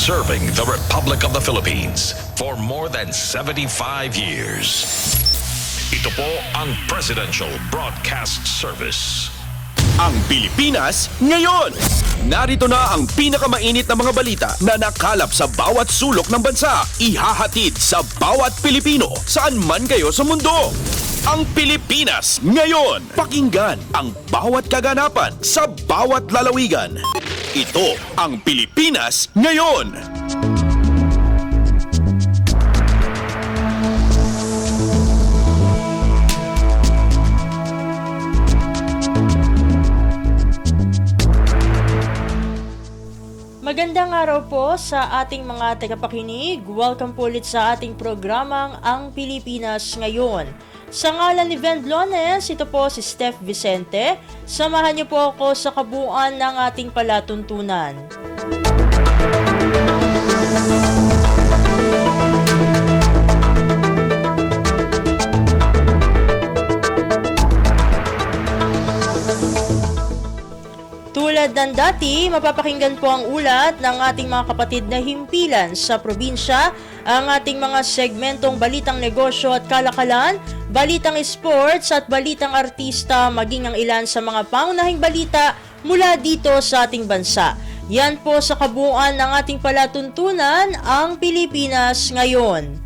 serving the Republic of the Philippines for more than 75 years. Ito po ang Presidential Broadcast Service. Ang Pilipinas ngayon! Narito na ang pinakamainit na mga balita na nakalap sa bawat sulok ng bansa. Ihahatid sa bawat Pilipino saan man kayo sa mundo. Ang Pilipinas ngayon! Pakinggan ang bawat kaganapan sa bawat lalawigan. Ito ang Pilipinas ngayon! Magandang araw po sa ating mga tagapakinig. Welcome po ulit sa ating programang Ang Pilipinas Ngayon. Sa ngalan ni Vendlones, ito po si Steph Vicente. Samahan niyo po ako sa kabuuan ng ating palatuntunan. Tulad ng dati, mapapakinggan po ang ulat ng ating mga kapatid na himpilan sa probinsya, ang ating mga segmentong balitang negosyo at kalakalan, balitang sports at balitang artista, maging ang ilan sa mga pangunahing balita mula dito sa ating bansa. Yan po sa kabuuan ng ating palatuntunan, ang Pilipinas Ngayon.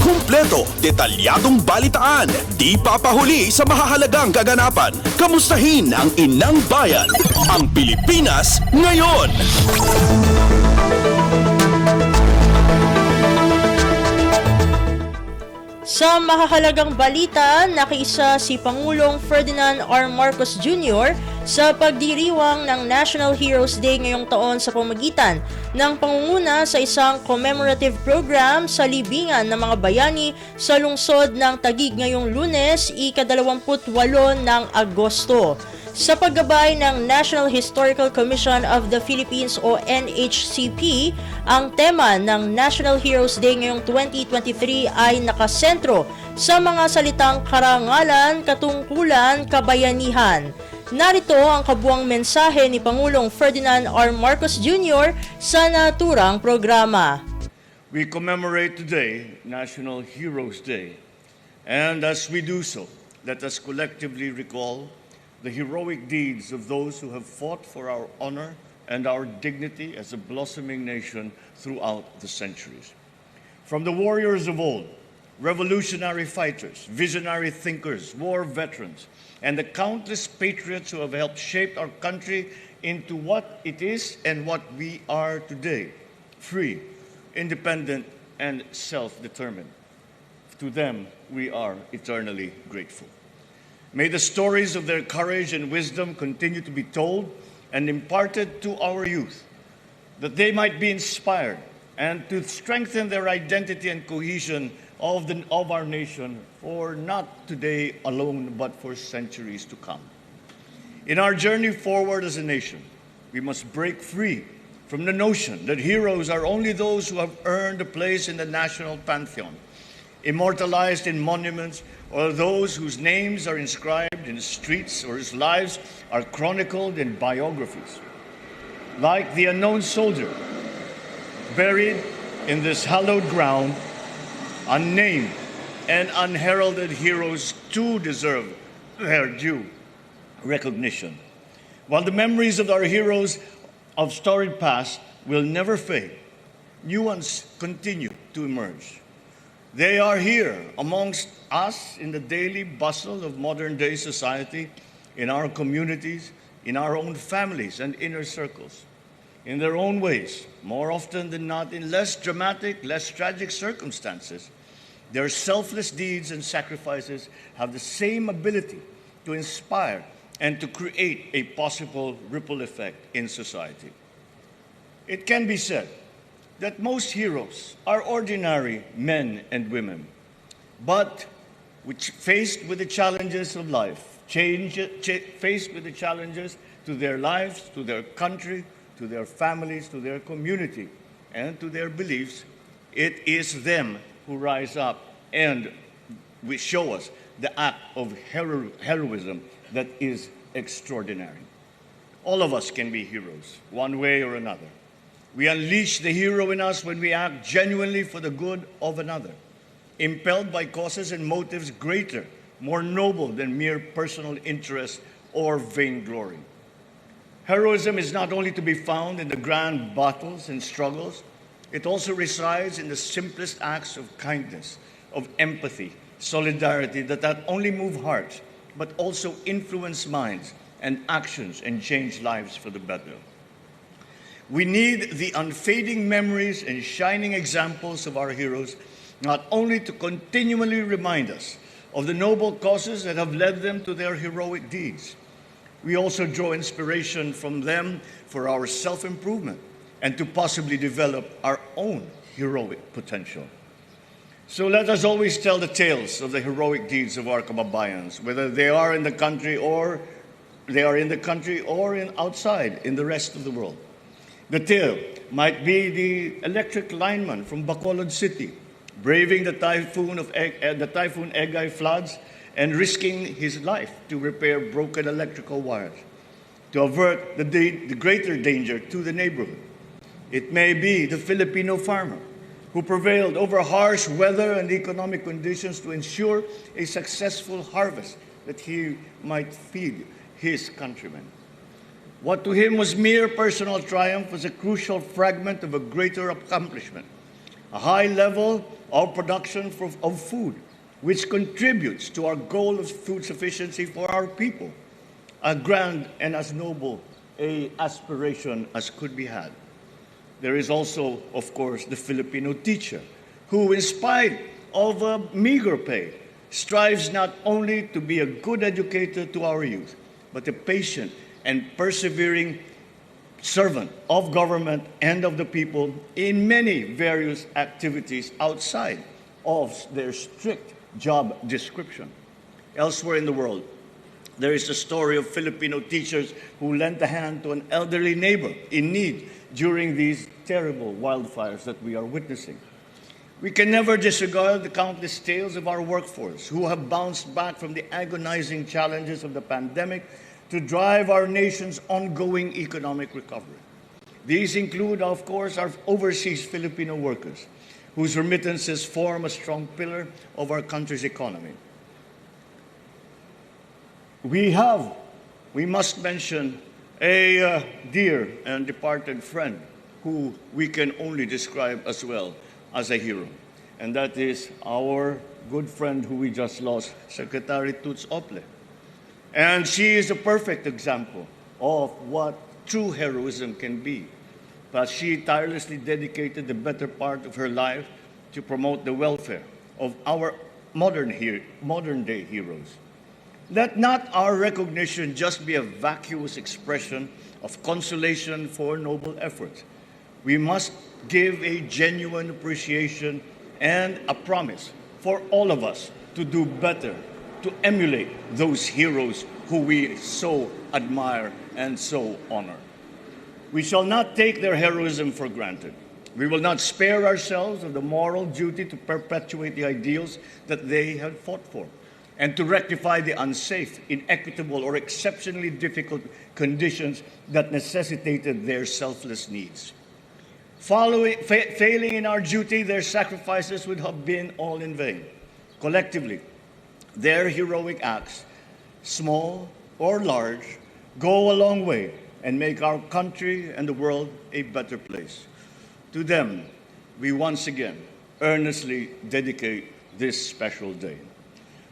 Kumpleto, detalyadong balitaan, di papahuli sa mahahalagang kaganapan. Kamustahin ang inang bayan, ang Pilipinas ngayon. Sa mahahalagang balita, nakiisa si Pangulong Ferdinand R. Marcos Jr. sa pagdiriwang ng National Heroes Day ngayong taon sa pamamagitan ng pangunguna sa isang commemorative program sa libingan ng mga bayani sa lungsod ng Taguig ngayong Lunes, ika-28 ng Agosto. Sa paggabay ng National Historical Commission of the Philippines o NHCP, ang tema ng National Heroes Day ngayong 2023 ay nakasentro sa mga salitang karangalan, katungkulan, kabayanihan. Narito ang kabuang mensahe ni Pangulong Ferdinand R. Marcos Jr. sa naturang programa. We commemorate today National Heroes Day, and as we do so, let us collectively recall the heroic deeds of those who have fought for our honor and our dignity as a blossoming nation throughout the centuries. From the warriors of old, revolutionary fighters, visionary thinkers, war veterans, and the countless patriots who have helped shape our country into what it is and what we are today, free, independent, and self-determined. To them, we are eternally grateful. May the stories of their courage and wisdom continue to be told and imparted to our youth, that they might be inspired and to strengthen their identity and cohesion of our nation for not today alone, but for centuries to come. In our journey forward as a nation, we must break free from the notion that heroes are only those who have earned a place in the national pantheon, immortalized in monuments, or those whose names are inscribed in streets or whose lives are chronicled in biographies. Like the unknown soldier buried in this hallowed ground, unnamed and unheralded heroes too deserve their due recognition. While the memories of our heroes of storied past will never fade, new ones continue to emerge. They are here amongst us in the daily bustle of modern-day society, in our communities, in our own families and inner circles. In their own ways, more often than not in less dramatic, less tragic circumstances, their selfless deeds and sacrifices have the same ability to inspire and to create a possible ripple effect in society. It can be said that most heroes are ordinary men and women, but which faced with the challenges of life, faced with the challenges to their lives, to their country, to their families, to their community, and to their beliefs, it is them who rise up and we show us the act of heroism that is extraordinary. All of us can be heroes, one way or another. We unleash the hero in us when we act genuinely for the good of another, impelled by causes and motives greater, more noble than mere personal interest or vainglory. Heroism is not only to be found in the grand battles and struggles, it also resides in the simplest acts of kindness, of empathy, solidarity that not only move hearts, but also influence minds and actions and change lives for the better. We need the unfading memories and shining examples of our heroes, not only to continually remind us of the noble causes that have led them to their heroic deeds. We also draw inspiration from them for our self-improvement and to possibly develop our own heroic potential. So let us always tell the tales of the heroic deeds of our kababayans, whether they are in the country or outside in the rest of the world. The tale might be the electric lineman from Bacolod City, braving the Typhoon Egay floods and risking his life to repair broken electrical wires, to avert the greater danger to the neighborhood. It may be the Filipino farmer who prevailed over harsh weather and economic conditions to ensure a successful harvest that he might feed his countrymen. What to him was mere personal triumph was a crucial fragment of a greater accomplishment, a high level of production of food, which contributes to our goal of food sufficiency for our people, a grand and as noble a aspiration as could be had. There is also, of course, the Filipino teacher, who, in spite of a meager pay, strives not only to be a good educator to our youth, but a patient and persevering servant of government and of the people in many various activities outside of their strict job description. Elsewhere in the world, there is a story of Filipino teachers who lent a hand to an elderly neighbor in need during these terrible wildfires that we are witnessing. We can never disregard the countless tales of our workforce who have bounced back from the agonizing challenges of the pandemic to drive our nation's ongoing economic recovery. These include, of course, our overseas Filipino workers, whose remittances form a strong pillar of our country's economy. We must mention a dear and departed friend who we can only describe as well as a hero. And that is our good friend who we just lost, Secretary Toots Ople. And she is a perfect example of what true heroism can be. But she tirelessly dedicated the better part of her life to promote the welfare of our modern-day heroes. Let not our recognition just be a vacuous expression of consolation for noble efforts. We must give a genuine appreciation and a promise for all of us to do better, to emulate those heroes who we so admire and so honor. We shall not take their heroism for granted. We will not spare ourselves of the moral duty to perpetuate the ideals that they have fought for, and to rectify the unsafe, inequitable, or exceptionally difficult conditions that necessitated their selfless needs. Failing in our duty, their sacrifices would have been all in vain. Collectively, their heroic acts, small or large, go a long way and make our country and the world a better place. To them, we once again earnestly dedicate this special day.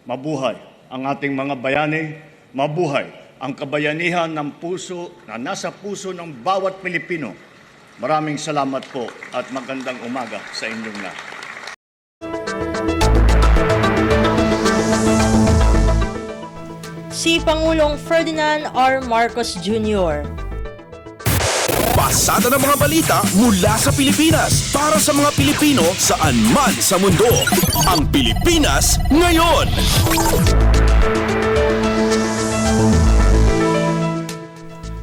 Mabuhay ang ating mga bayani, mabuhay ang kabayanihan ng puso na nasa puso ng bawat Pilipino. Maraming salamat po at magandang umaga sa inyong lahat. Si Pangulong Ferdinand R. Marcos Jr. Pasada ng mga balita mula sa Pilipinas para sa mga Pilipino saan man sa mundo. Ang Pilipinas ngayon.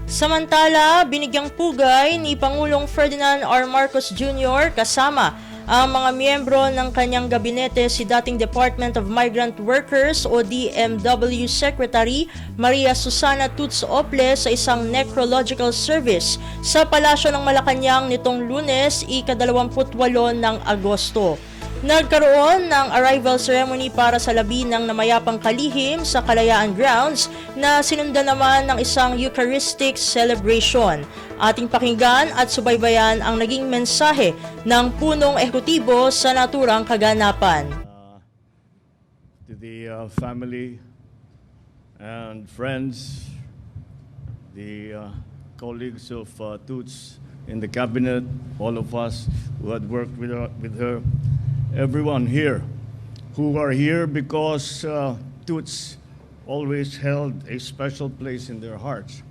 Samantala, binigyang pugay ni Pangulong Ferdinand R. Marcos Jr. kasama ang mga miyembro ng kanyang gabinete si dating Department of Migrant Workers o DMW Secretary Maria Susana Toots Ople sa isang necrological service sa Palasyo ng Malacanang nitong Lunes, ika-28 ng Agosto. Nagkaroon ng arrival ceremony para sa labi ng namayapang kalihim sa Kalayaan Grounds na sinundan naman ng isang Eucharistic celebration. Ating pakinggan at subaybayan ang naging mensahe ng punong ehekutibo sa naturang kaganapan. To the family and friends, the colleagues of Toots in the cabinet, all of us who had worked with her, everyone here who are here because Toots always held a special place in their hearts.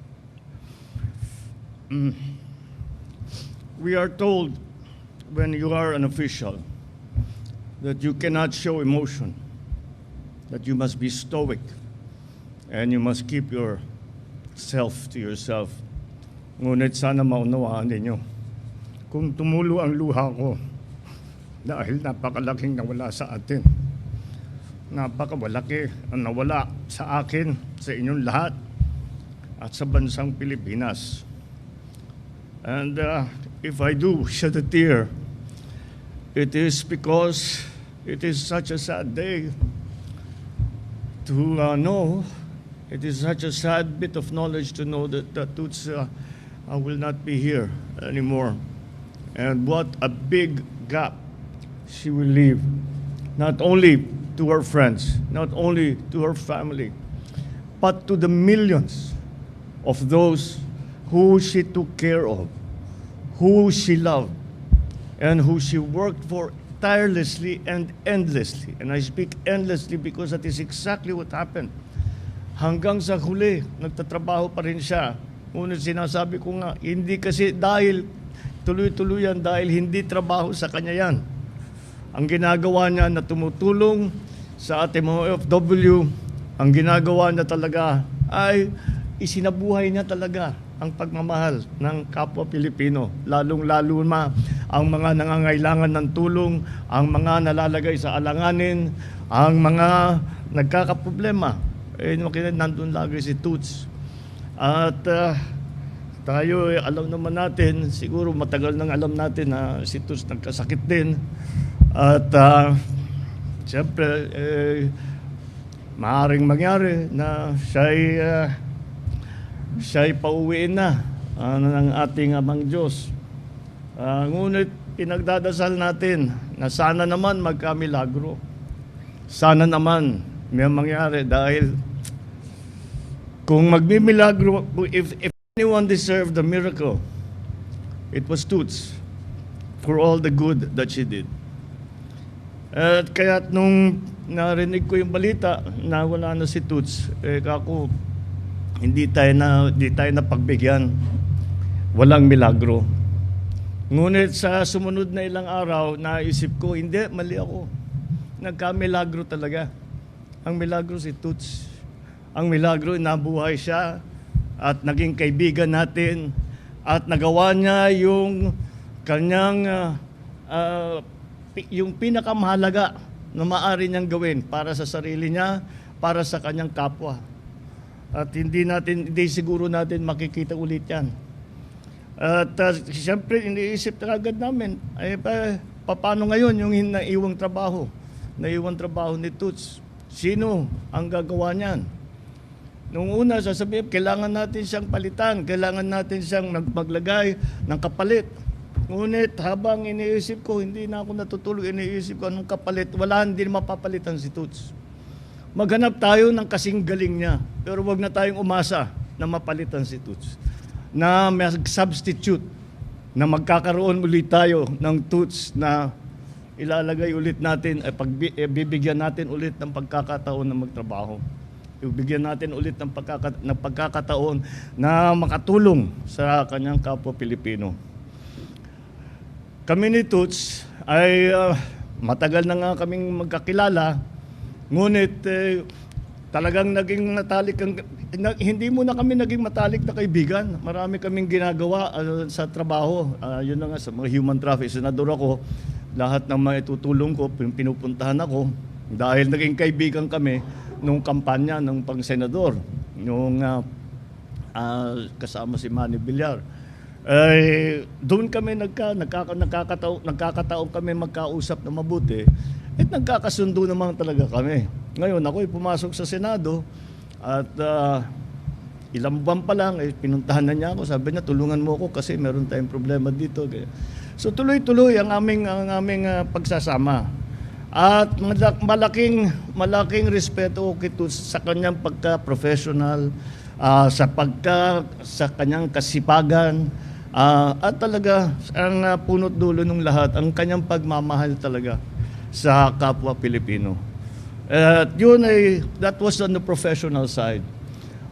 We are told when you are an official that you cannot show emotion, that you must be stoic, and you must keep yourself to yourself. Ngunit sana maunawaan ninyo, kung tumulo ang luha ko, dahil napakalaking nawala sa atin. Napakawalaki ang nawala sa akin, sa inyong lahat, at sa bansang Pilipinas. And if I do shed a tear, it is because it is such a sad day to know, it is such a sad bit of knowledge to know that Toots will not be here anymore. And what a big gap she will leave, not only to her friends, not only to her family, but to the millions of those who she took care of, who she loved, and who she worked for tirelessly and endlessly. And I speak endlessly because that is exactly what happened. Hanggang sa huli, nagtatrabaho pa rin siya. Ngunit sinasabi ko nga, hindi kasi dahil tuloy-tuloyan, dahil hindi trabaho sa kanya yan. Ang ginagawa niya na tumutulong sa ating mga OFW, ang ginagawa niya talaga ay isinabuhay niya talaga ang pagmamahal ng kapwa Pilipino, lalong-lalo na ang mga nangangailangan ng tulong, ang mga nalalagay sa alanganin, ang mga nagkakaproblema. Nandun lagi si Toots. At tayo, alam naman natin, siguro matagal nang alam natin na si Toots nagkasakit din. At siyempre, maaaring mangyari na siya'y pauwiin na ng ating Amang Diyos. Ngunit pinagdadasal natin na sana naman magkamilagro. Sana naman may mangyari dahil kung magmimilagro, if anyone deserved the miracle, it was Toots for all the good that she did. At kaya nung narinig ko yung balita na wala na si Toots, kako, hindi tayo na pagbigyan. Walang milagro. Ngunit sa sumunod na ilang araw, naisip ko, hindi, mali ako. Nagka-milagro talaga. Ang milagro si Toots. Ang milagro, nabuhay siya at naging kaibigan natin at nagawa niya yung kanyang yung pinakamahalaga na maaari niyang gawin para sa sarili niya, para sa kanyang kapwa. At hindi siguro natin makikita ulit yan. At siyempre, iniisip na agad namin, paano ngayon yung naiwang trabaho ni Toots? Sino ang gagawa niyan? Nung una, sasabihin, kailangan natin siyang palitan, kailangan natin siyang maglagay ng kapalit. Ngunit habang iniisip ko, hindi na ako natutulog, iniisip ko anong kapalit, hindi mapapalitan si Toots. Maghanap tayo ng kasing galing niya, pero wag na tayong umasa na mapalitan si Toots. Na mag-substitute, na magkakaroon ulit tayo ng Toots na ilalagay ulit natin, bibigyan natin ulit ng pagkakataon na magtrabaho. Ibigyan natin ulit ng pagkakataon na makatulong sa kanyang kapwa Pilipino. Kami ni Toots ay matagal na nga kaming magkakilala, ngunit talagang naging matalik, hindi muna kami naging matalik na kaibigan. Marami kaming ginagawa sa trabaho. Yun na nga, sa mga human traffic. Senador ako, lahat ng mga itutulong ko, pinupuntahan ako dahil naging kaibigan kami nung kampanya ng pang-senador, nung kasama si Manny Villar. Doon kami nagkakataon kami magkausap na mabuti at nagkakasundo naman talaga kami. Ngayon ako'y pumasok sa Senado at ilang buwan pa lang, pinuntahan na niya ako. Sabi niya, tulungan mo ako kasi meron tayong problema dito. So tuloy-tuloy ang aming pagsasama. At malaking respeto ko sa kanyang pagka-professional, sa kanyang kasipagan, at talaga ang punot dulo ng lahat, ang kanyang pagmamahal talaga sa kapwa Pilipino. That was on the professional side.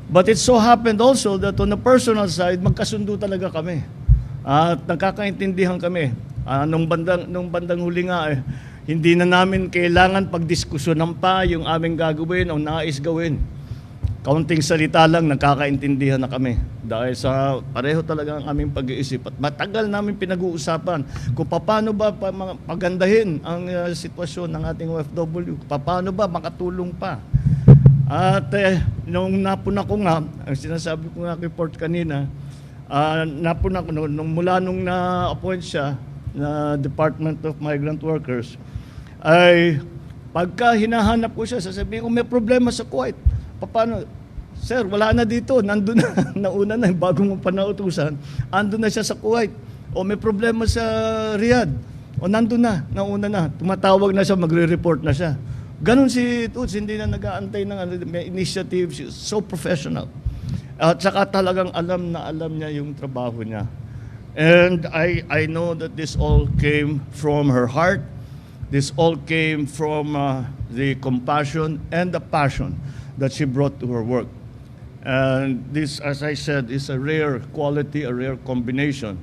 But it so happened also that on the personal side, magkasundo talaga kami. At nagkakaintindihan kami. Nung bandang huli nga, hindi na namin kailangan pagdiskusyonan pa yung aming gagawin o nais gawin. Kaunting salita lang, nagkakaintindihan na kami. Dahil sa pareho talaga ang aming pag-iisip. At matagal namin pinag-uusapan kung paano ba pagandahin ang sitwasyon ng ating OFW. Paano ba makatulong pa. At nung napuna ko nga, ang sinasabi ko nga kay Port kanina, napuna ko mula nung na-appoint siya na Department of Migrant Workers, ay pagka hinahanap ko siya, sasabihin ko may problema sa Kuwait. Paano? Sir, wala na dito, nandun na, nauna na, bago mong panautusan, andun na siya sa Kuwait. O may problema sa Riyadh, o nandun na, nauna na, tumatawag na siya, magre-report na siya. Ganon si Toots, hindi na nag-aantay ng initiative, she's so professional. At saka talagang alam niya yung trabaho niya. And I know that this all came from her heart. This all came from the compassion and the passion that she brought to her work. And this, as I said, is a rare quality, a rare combination.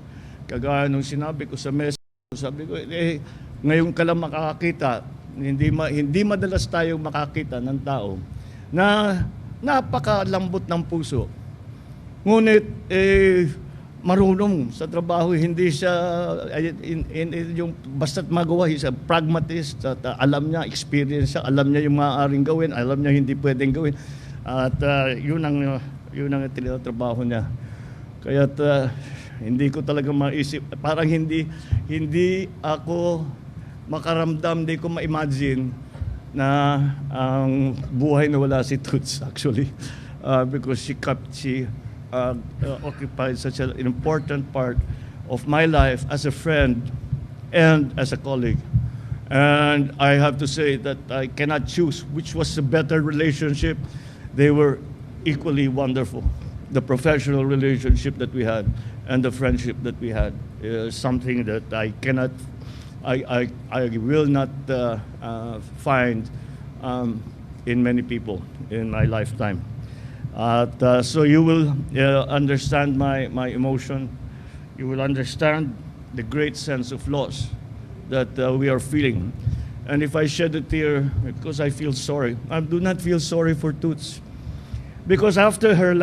Kagaya nung sinabi ko sa message, sabi ko, ngayon ka lang makakakita, hindi madalas tayong makakita ng tao na napakalambot ng puso. Ngunit marunong sa trabaho, hindi siya yung basta't magawa, he's a pragmatist, at alam niya, experience siya, alam niya yung maaaring gawin, alam niya hindi pwedeng gawin. At yun ang tinatrabaho niya. Kaya't hindi ko talaga maisip, parang hindi ako makaramdam, di ko ma-imagine na ang buhay na wala si Toots actually, because she occupied such an important part of my life as a friend and as a colleague. And I have to say that I cannot choose which was the better relationship. They were equally wonderful. The professional relationship that we had and the friendship that we had is something that I will not find in many people in my lifetime. So you will understand my emotion. You will understand the great sense of loss that we are feeling. And if I shed a tear, because I feel sorry, I do not feel sorry for Toots. Because after her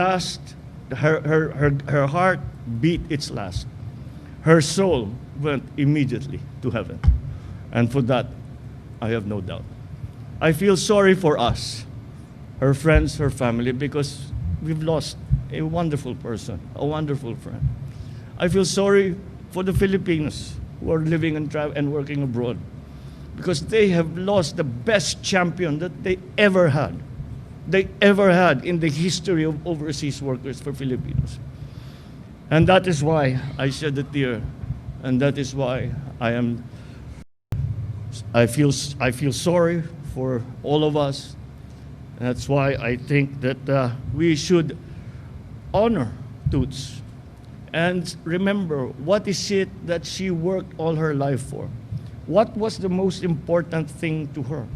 heart beat its last. Her soul went immediately to heaven. And for that, I have no doubt. I feel sorry for us, her friends, her family, because we've lost a wonderful person, a wonderful friend. I feel sorry for the Filipinos who are living and working abroad, because they have lost the best champion that they ever had in the history of overseas workers for Filipinos. And that is why I shed a tear, and that is why I feel sorry for all of us. And that's why I think that we should honor Toots and remember what is it that she worked all her life for. What was the most important thing to her?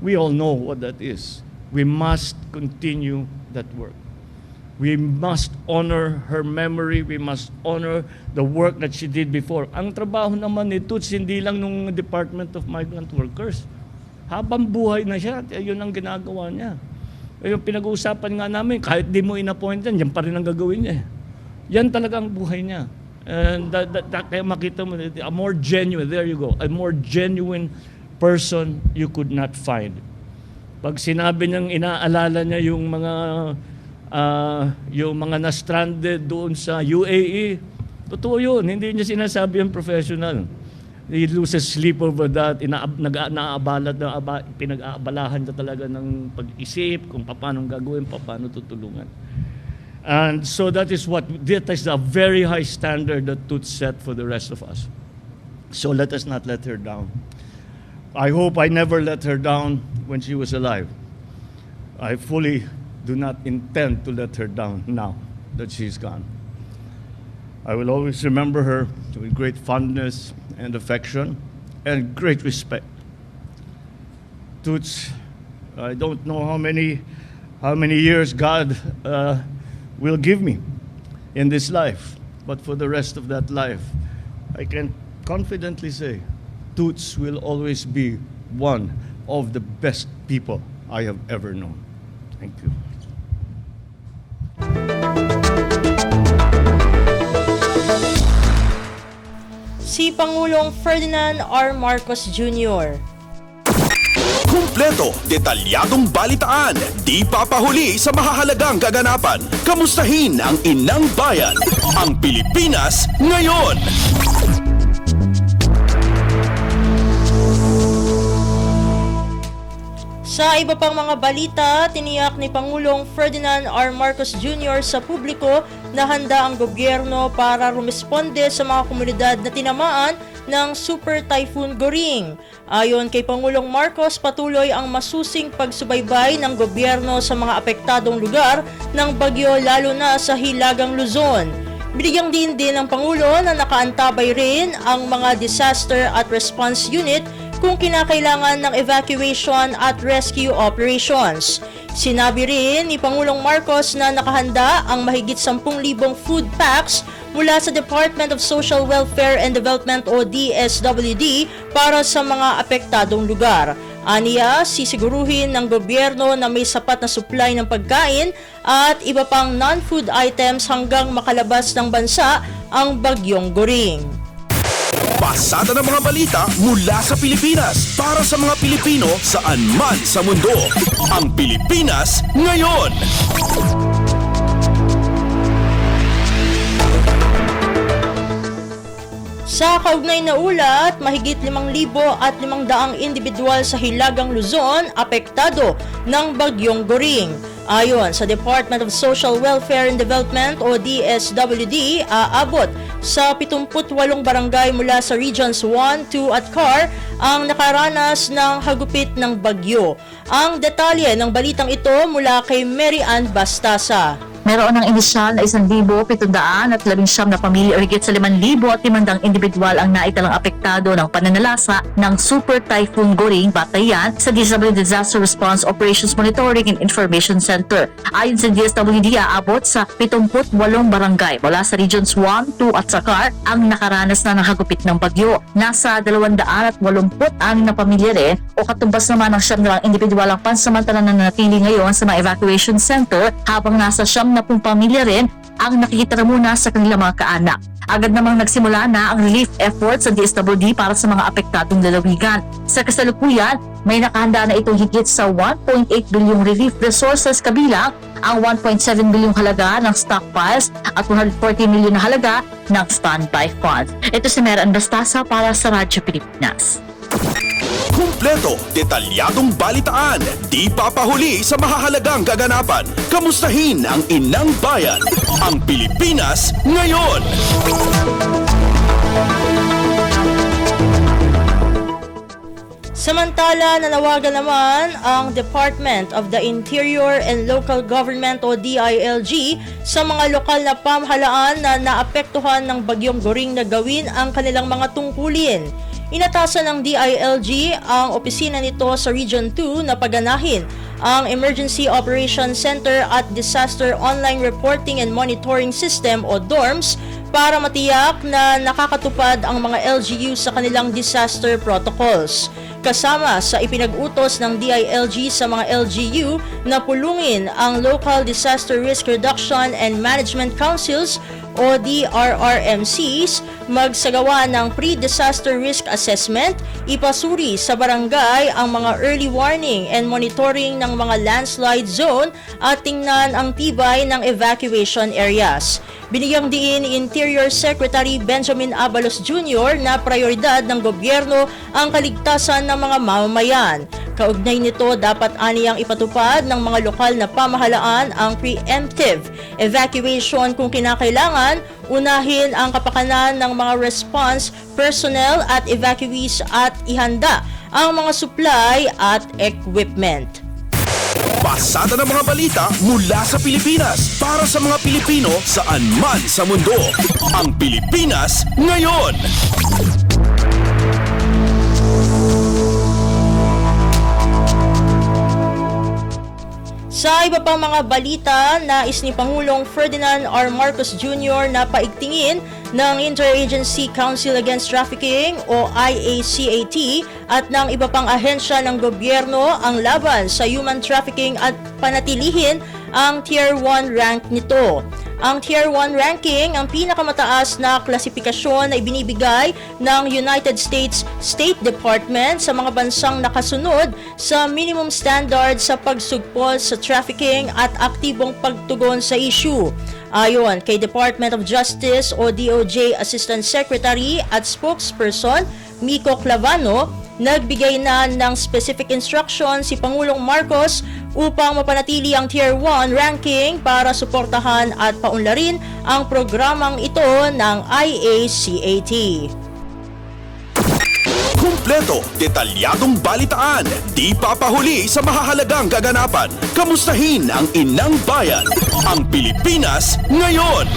We all know what that is. We must continue that work. We must honor her memory. We must honor the work that she did before. Ang trabaho naman ni Toots, hindi lang nung Department of Migrant Workers. Habang buhay na siya, yun ang ginagawa niya. Yung pinag-uusapan nga namin, kahit di mo in-appoint yan pa rin ang gagawin niya. Yan talaga ang buhay niya. And that kaya makita mo, a more genuine, there you go, a more genuine person you could not find. Pag sinabi niyang inaalala niya yung mga na-stranded doon sa UAE, totoo yun, hindi niya sinasabi yung professional. He loses sleep over that, pinag-aabalahan niya talaga ng pag-isip kung paano gagawin, paano tutulungan. And so that is a very high standard that Toots set for the rest of us. So let us not let her down. I hope I never let her down when she was alive. I fully do not intend to let her down now that she's gone. I will always remember her with great fondness and affection and great respect. Toots, I don't know how many years God will give me in this life. But for the rest of that life, I can confidently say, Toots will always be one of the best people I have ever known. Thank you. Si Pangulong Ferdinand R. Marcos Jr. Kumpleto, detalyadong balitaan, di papahuli sa mahahalagang kaganapan. Kamustahin ang inang bayan, ang Pilipinas ngayon. Sa iba pang mga balita, tiniyak ni Pangulong Ferdinand R. Marcos Jr. sa publiko na handa ang gobyerno para rumisponde sa mga komunidad na tinamaan ng Super Typhoon Goring. Ayon kay Pangulong Marcos, patuloy ang masusing pagsubaybay ng gobyerno sa mga apektadong lugar ng bagyo lalo na sa Hilagang Luzon. Binigyang din ng Pangulo na nakaantabay rin ang mga disaster at response unit kung kinakailangan ng evacuation at rescue operations. Sinabi rin ni Pangulong Marcos na nakahanda ang mahigit 10,000 food packs mula sa Department of Social Welfare and Development o DSWD para sa mga apektadong lugar. Aniya, sisiguruhin ng gobyerno na may sapat na supply ng pagkain at iba pang non-food items hanggang makalabas ng bansa ang bagyong Goring. Pasada ng mga balita mula sa Pilipinas para sa mga Pilipino saan man sa mundo. Ang Pilipinas ngayon. Sa kaugnay na ulat, mahigit 5,500 individual sa Hilagang Luzon apektado ng bagyong Goring. Ayon sa Department of Social Welfare and Development o DSWD, aabot sa 78 barangay mula sa Regions 1, 2 at CAR ang nakaranas ng hagupit ng bagyo. Ang detalye ng balitang ito mula kay Mary Ann Bastasa. Meron ng inisyal na 1,719 na pamilya o higit sa 5,500 individual ang naitalang apektado ng pananalasa ng Super Typhoon Goring, batayan sa DSWD Disaster Response Operations Monitoring and Information Center. Ayon sa DSWD, aabot sa 78 barangay mula sa Regions 1, 2 at Sakar ang nakaranas na ng hagupit ng bagyo. Nasa 286 na pamilya rin o katumbas naman ng 9 individual ang pansamantala na nanatili ngayon sa mga evacuation center, habang nasa 70 pamilya rin ang nakikitira muna sa kanilang mga kaanak. Agad namang nagsimula na ang relief efforts sa DSWD para sa mga apektadong lalawigan. Sa kasalukuyan, may nakahanda na itong higit sa 1.8 bilyong relief resources, kabilang ang 1.7 bilyong halaga ng stockpiles at 140 milyon na halaga ng standby funds. Ito si Meran Bastasa para sa Radyo Pilipinas. Kumpleto, detalyadong balitaan, di papahuli sa mahahalagang kaganapan. Kamustahin ang inang bayan, ang Pilipinas ngayon. Samantala, nanawagan naman ang Department of the Interior and Local Government o DILG sa mga lokal na pamahalaan na naapektuhan ng bagyong Goring na gawin ang kanilang mga tungkulin. Inatasan ng DILG ang opisina nito sa Region 2 na paganahin ang Emergency Operations Center at Disaster Online Reporting and Monitoring System o DORMS para matiyak na nakakatupad ang mga LGU sa kanilang disaster protocols. Kasama sa ipinag-utos ng DILG sa mga LGU na pulungin ang Local Disaster Risk Reduction and Management Councils o DRRMCs magsagawa ng pre-disaster risk assessment, ipasuri sa barangay ang mga early warning and monitoring ng mga landslide zone at tingnan ang tibay ng evacuation areas. Binigyang diin ni Interior Secretary Benjamin Abalos Jr. na prioridad ng gobyerno ang kaligtasan ng mga mamamayan. Kaugnay nito, dapat aniyang ipatupad ng mga lokal na pamahalaan ang preemptive evacuation kung kinakailangan, unahin ang kapakanan ng mga response personnel at evacuees at ihanda ang mga supply at equipment. Pasada ng mga balita mula sa Pilipinas para sa mga Pilipino saan man sa mundo. Ang Pilipinas ngayon. Sa iba pang mga balita, nais ni Pangulong Ferdinand R. Marcos Jr. na paigtingin ng Interagency Council Against Trafficking o IACAT at ng iba pang ahensya ng gobyerno ang laban sa human trafficking at panatilihin ang Tier 1 rank nito. Ang Tier 1 ranking ang pinakamataas na klasifikasyon na ibinibigay ng United States State Department sa mga bansang nakasunod sa minimum standard sa pagsugpol sa trafficking at aktibong pagtugon sa issue. Ayon kay Department of Justice o DOJ Assistant Secretary at Spokesperson Miko Clavano, nagbigay na ng specific instruction si Pangulong Marcos upang mapanatili ang Tier 1 ranking para suportahan at paunlarin ang programang ito ng IACAT. Kumpleto, detalyadong balitaan, di papahuli sa mahahalagang kaganapan. Kamustahin ang inang bayan, ang Pilipinas ngayon.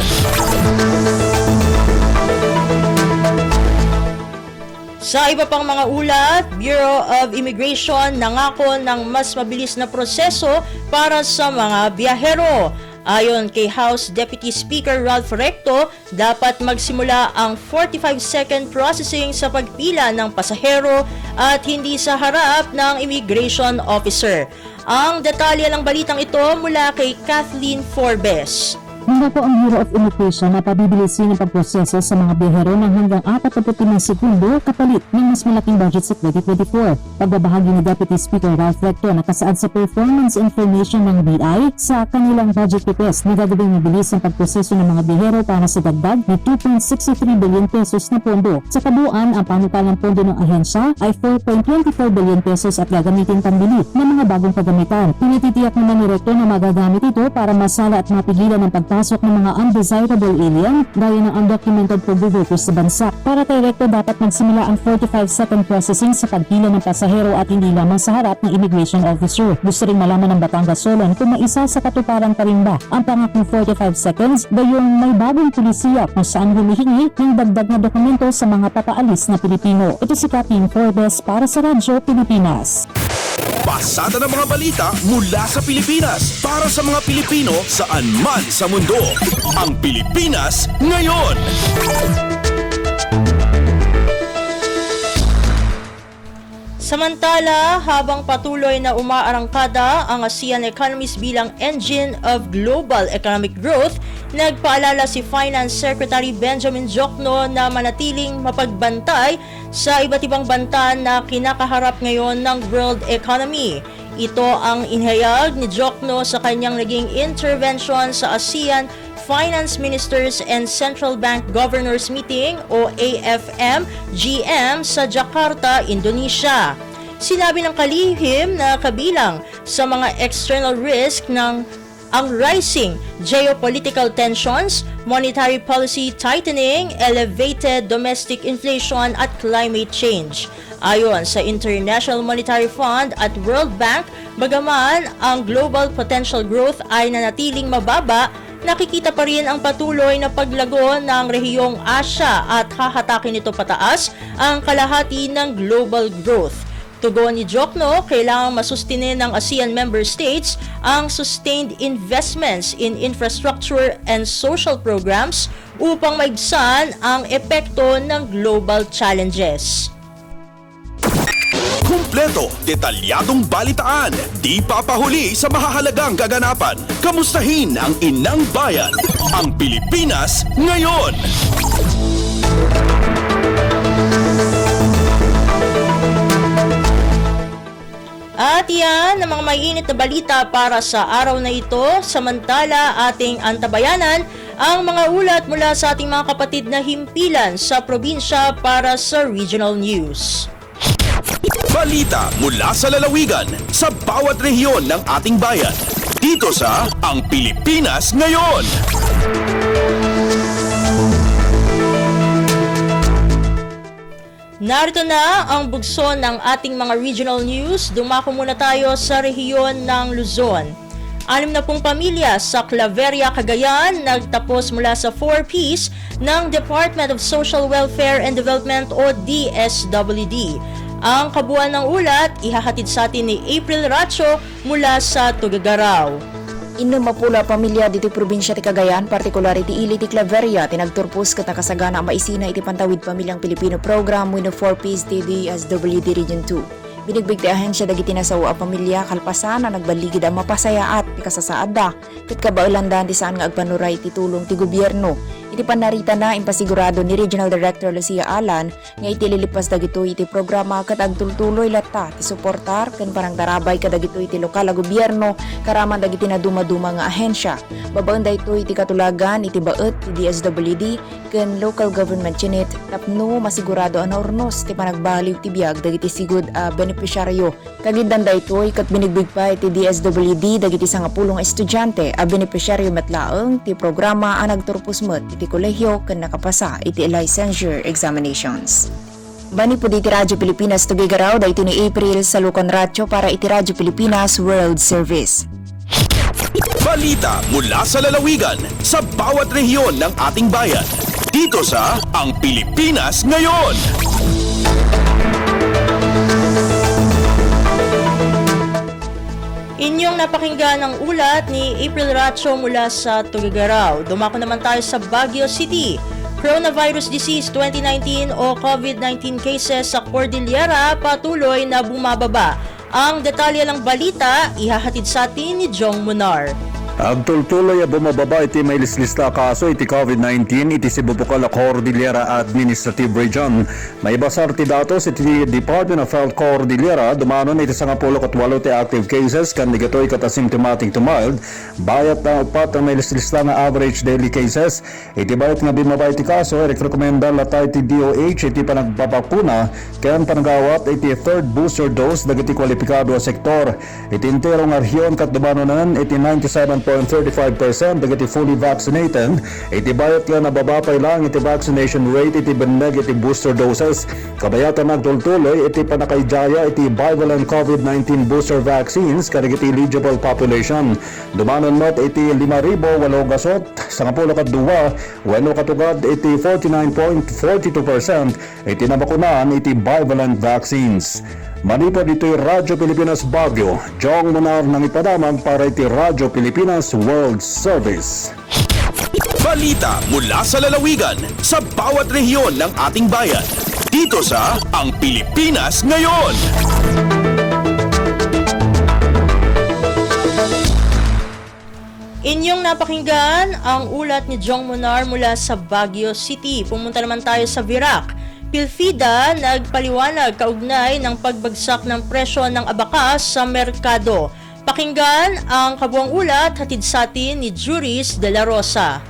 Sa iba pang mga ulat, Bureau of Immigration nangako ng mas mabilis na proseso para sa mga biyahero. Ayon kay House Deputy Speaker Ralph Recto, dapat magsimula ang 45-second processing sa pagpila ng pasahero at hindi sa harap ng immigration officer. Ang detalye ng balitang ito mula kay Kathleen Forbes. Nangako ang Bureau of Immigration na pabibilisin ang pagproseso sa mga biyahero ng hanggang 45 segundo kapalit ng mas malaking budget sa 2024. Pagbabahagi ni Deputy Speaker Ralph Recto nakasaad sa performance information ng BI sa kanilang budget request na gagawing mabilis ang pagproseso ng mga biyahero para sa dagdag ni 2.63 billion pesos na pondo. Sa kabuuan, ang panukalang pondo ng ahensya ay 4.24 billion pesos at gagamitin pambili ng mga bagong kagamitan. Pinititiyak naman ni Recto na magagamit ito para masala at mapigilan ang pagpasok ng mga undesirable alien gaya ng undocumented workers sa bansa. Para kay Recto, dapat magsimula ang 45-second processing sa pagpila ng pasahero at hindi lamang sa harap ng immigration officer. Gusto rin malaman ng Batangas Solon kung maisa sa katuparan pa rin ba ang pangakong 45 seconds gayong may bagong pulisiya kung saan humihingi ng dagdag na dokumento sa mga papaalis na Pilipino. Ito si Kathleen Forbes para sa Radyo Pilipinas. Pasada ng mga balita mula sa Pilipinas para sa mga Pilipino saan man sa mundo. Ang Pilipinas ngayon. Samantala, habang patuloy na umaarangkada ang ASEAN economies bilang engine of global economic growth, nagpaalala si Finance Secretary Benjamin Diokno na manatiling mapagbantay sa iba't ibang banta na kinakaharap ngayon ng world economy. Ito ang inihayag ni Diokno sa kanyang naging intervention sa ASEAN Finance Ministers and Central Bank Governors Meeting o AFM-GM sa Jakarta, Indonesia. Sinabi ng kalihim na kabilang sa mga external risk ng ang rising geopolitical tensions, monetary policy tightening, elevated domestic inflation at climate change. Ayon sa International Monetary Fund at World Bank, bagaman ang global potential growth ay nanatiling mababa, nakikita pa rin ang patuloy na paglago ng rehiyong Asya at hahatakin nito pataas ang kalahati ng global growth. Tugon ni Diokno, kailangang masustinin ng ASEAN member states ang sustained investments in infrastructure and social programs upang maibsan ang epekto ng global challenges. Kumpleto, detalyadong balitaan, di papahuli sa mahahalagang kaganapan. Kamustahin ang inang bayan, ang Pilipinas ngayon. At yan ang mga mainit na balita para sa araw na ito. Samantala, ating antabayanan ang mga ulat mula sa ating mga kapatid na himpilan sa probinsya para sa Regional News. Balita mula sa lalawigan sa bawat rehiyon ng ating bayan. Dito sa Ang Pilipinas Ngayon. Narito na ang bugso ng ating mga regional news. Dumako muna tayo sa rehiyon ng Luzon. 60 pamilya sa Claveria, Cagayan nagtapos mula sa 4Ps ng Department of Social Welfare and Development o DSWD. Ang kabuuan ng ulat ihahatid sa atin ni April Racho mula sa Tuguegarao. Mapula pamilya dito probinsya ti Cagayan, particular iti ili ti Claveria, tinagturpos kat nakasagana maisina iti Pantawid Pamilyang Pilipino Program with the 4Ps ti DSWD Region 2. Binigbig ti ahensya dagiti nasawa a pamilya kalpasan na nagbaligid ang mapasaya at ikasasaada ket kabaulandan ti saan nga agpanuray ti tulong ti gobyerno. Iti panarita na impasigurado ni Regional Director Lucia Alan nga iti lilipas dagito iti programa ket agtultuloy latta ti suportar ken parang tarabay kadagito iti lokal a gobyerno karaman dagiti na dumaduma nga ahensya. Babaen dayto iti katulagan iti baet ti DSWD ken local government unit tapno masigurado an ornos ti panagbaliw ti biag dagiti sigud a benepisyaryo. Kagiddan daytoy ket binigbig pa iti DSWD dagiti 10 estudyante a benepisyaryo metlaeng ti programa a nagturpos met iti kolehiyo ken nakapasa iti licensure examinations. Bani po iti Radyo Pilipinas Tuguegarao dayto ni April sa Lucon Ratio para iti Radyo Pilipinas World Service. Balita mula sa lalawigan sa bawat rehiyon ng ating bayan. Dito sa Ang Pilipinas Ngayon. Inyong napakinggan ang ulat ni April Racho mula sa Tuguegarao. Dumako naman tayo sa Baguio City. Coronavirus Disease 2019 o COVID-19 cases sa Cordillera patuloy na bumababa. Ang detalye ng balita ihahatid sa atin ni Jong Munar. Agtultuloy a bumababa iti may lislista kaso iti COVID-19 iti Cebu Bukal Cordillera Administrative Region. May basar ti datos iti Department of Health Cordillera dumanon iti 18 ti active cases kan digatoy kat asymptomatic to mild. Bayat na upat ang may lislista nga average daily cases. Iti bayat nga bumaba iti kaso rekomenda latay ti DOH iti panagbabakuna ken panagawat iti third booster dose dagiti kwalipikado a sektor. Iti entero nga rehiyon kat dumanonan iti 97.35% dagiti fully vaccinated. Iti bayat nga nababapay lang iti vaccination rate iti beneg iti booster doses. Kabayatan nagtultuloy iti panakaijaya iti bivalent COVID-19 booster vaccines kadagiti eligible population. Dumanon met iti 5,800 gasot sa 12 wenno katugad iti 49.42% iti nabakunan iti bivalent vaccines. Manipod ito'y Radyo Pilipinas Baguio. Jong Munar ng ipadamag para iti Radyo Pilipinas World Service. Balita mula sa lalawigan sa bawat rehiyon ng ating bayan. Dito sa Ang Pilipinas Ngayon. Inyong napakinggan ang ulat ni Jong Munar mula sa Baguio City. Pumunta naman tayo sa Virac. PhilFida nagpaliwanag kaugnay ng pagbagsak ng presyo ng abakas sa merkado. Pakinggan ang kabuang ulat hatid sa atin ni Juris de la Rosa.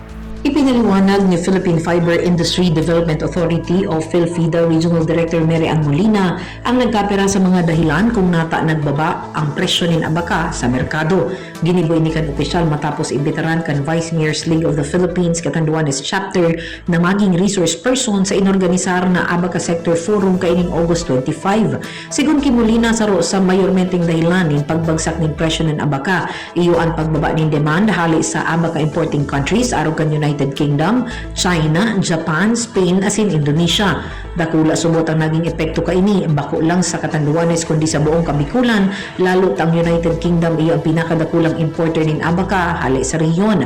Ipinaliwanag ni Philippine Fiber Industry Development Authority o PhilFida Regional Director Mary Ann Molina ang nagkapera sa mga dahilan kung nata nagbaba ang presyo ng abaka sa merkado. Giniboy ni kan opisyal matapos imbitaran kan Vice Mayor's League of the Philippines Catanduanes Chapter na maging resource person sa inorganisar na Abaka Sector Forum kaining August 25. Sigun ki Molina saro sa mayormenteng dahilan ng pagbagsak ng presyo ng abaka, iyo ang pagbaba ng demand hali sa abaka importing countries araw kan United Kingdom, China, Japan, Spain, asin Indonesia. Dakula subot ang naging epekto kaini, bako lang sa Catanduanes kundi sa buong Kabikulan, lalo't ang United Kingdom iyo ang pinakadakulang importer ng abaka hali sa rehiyon.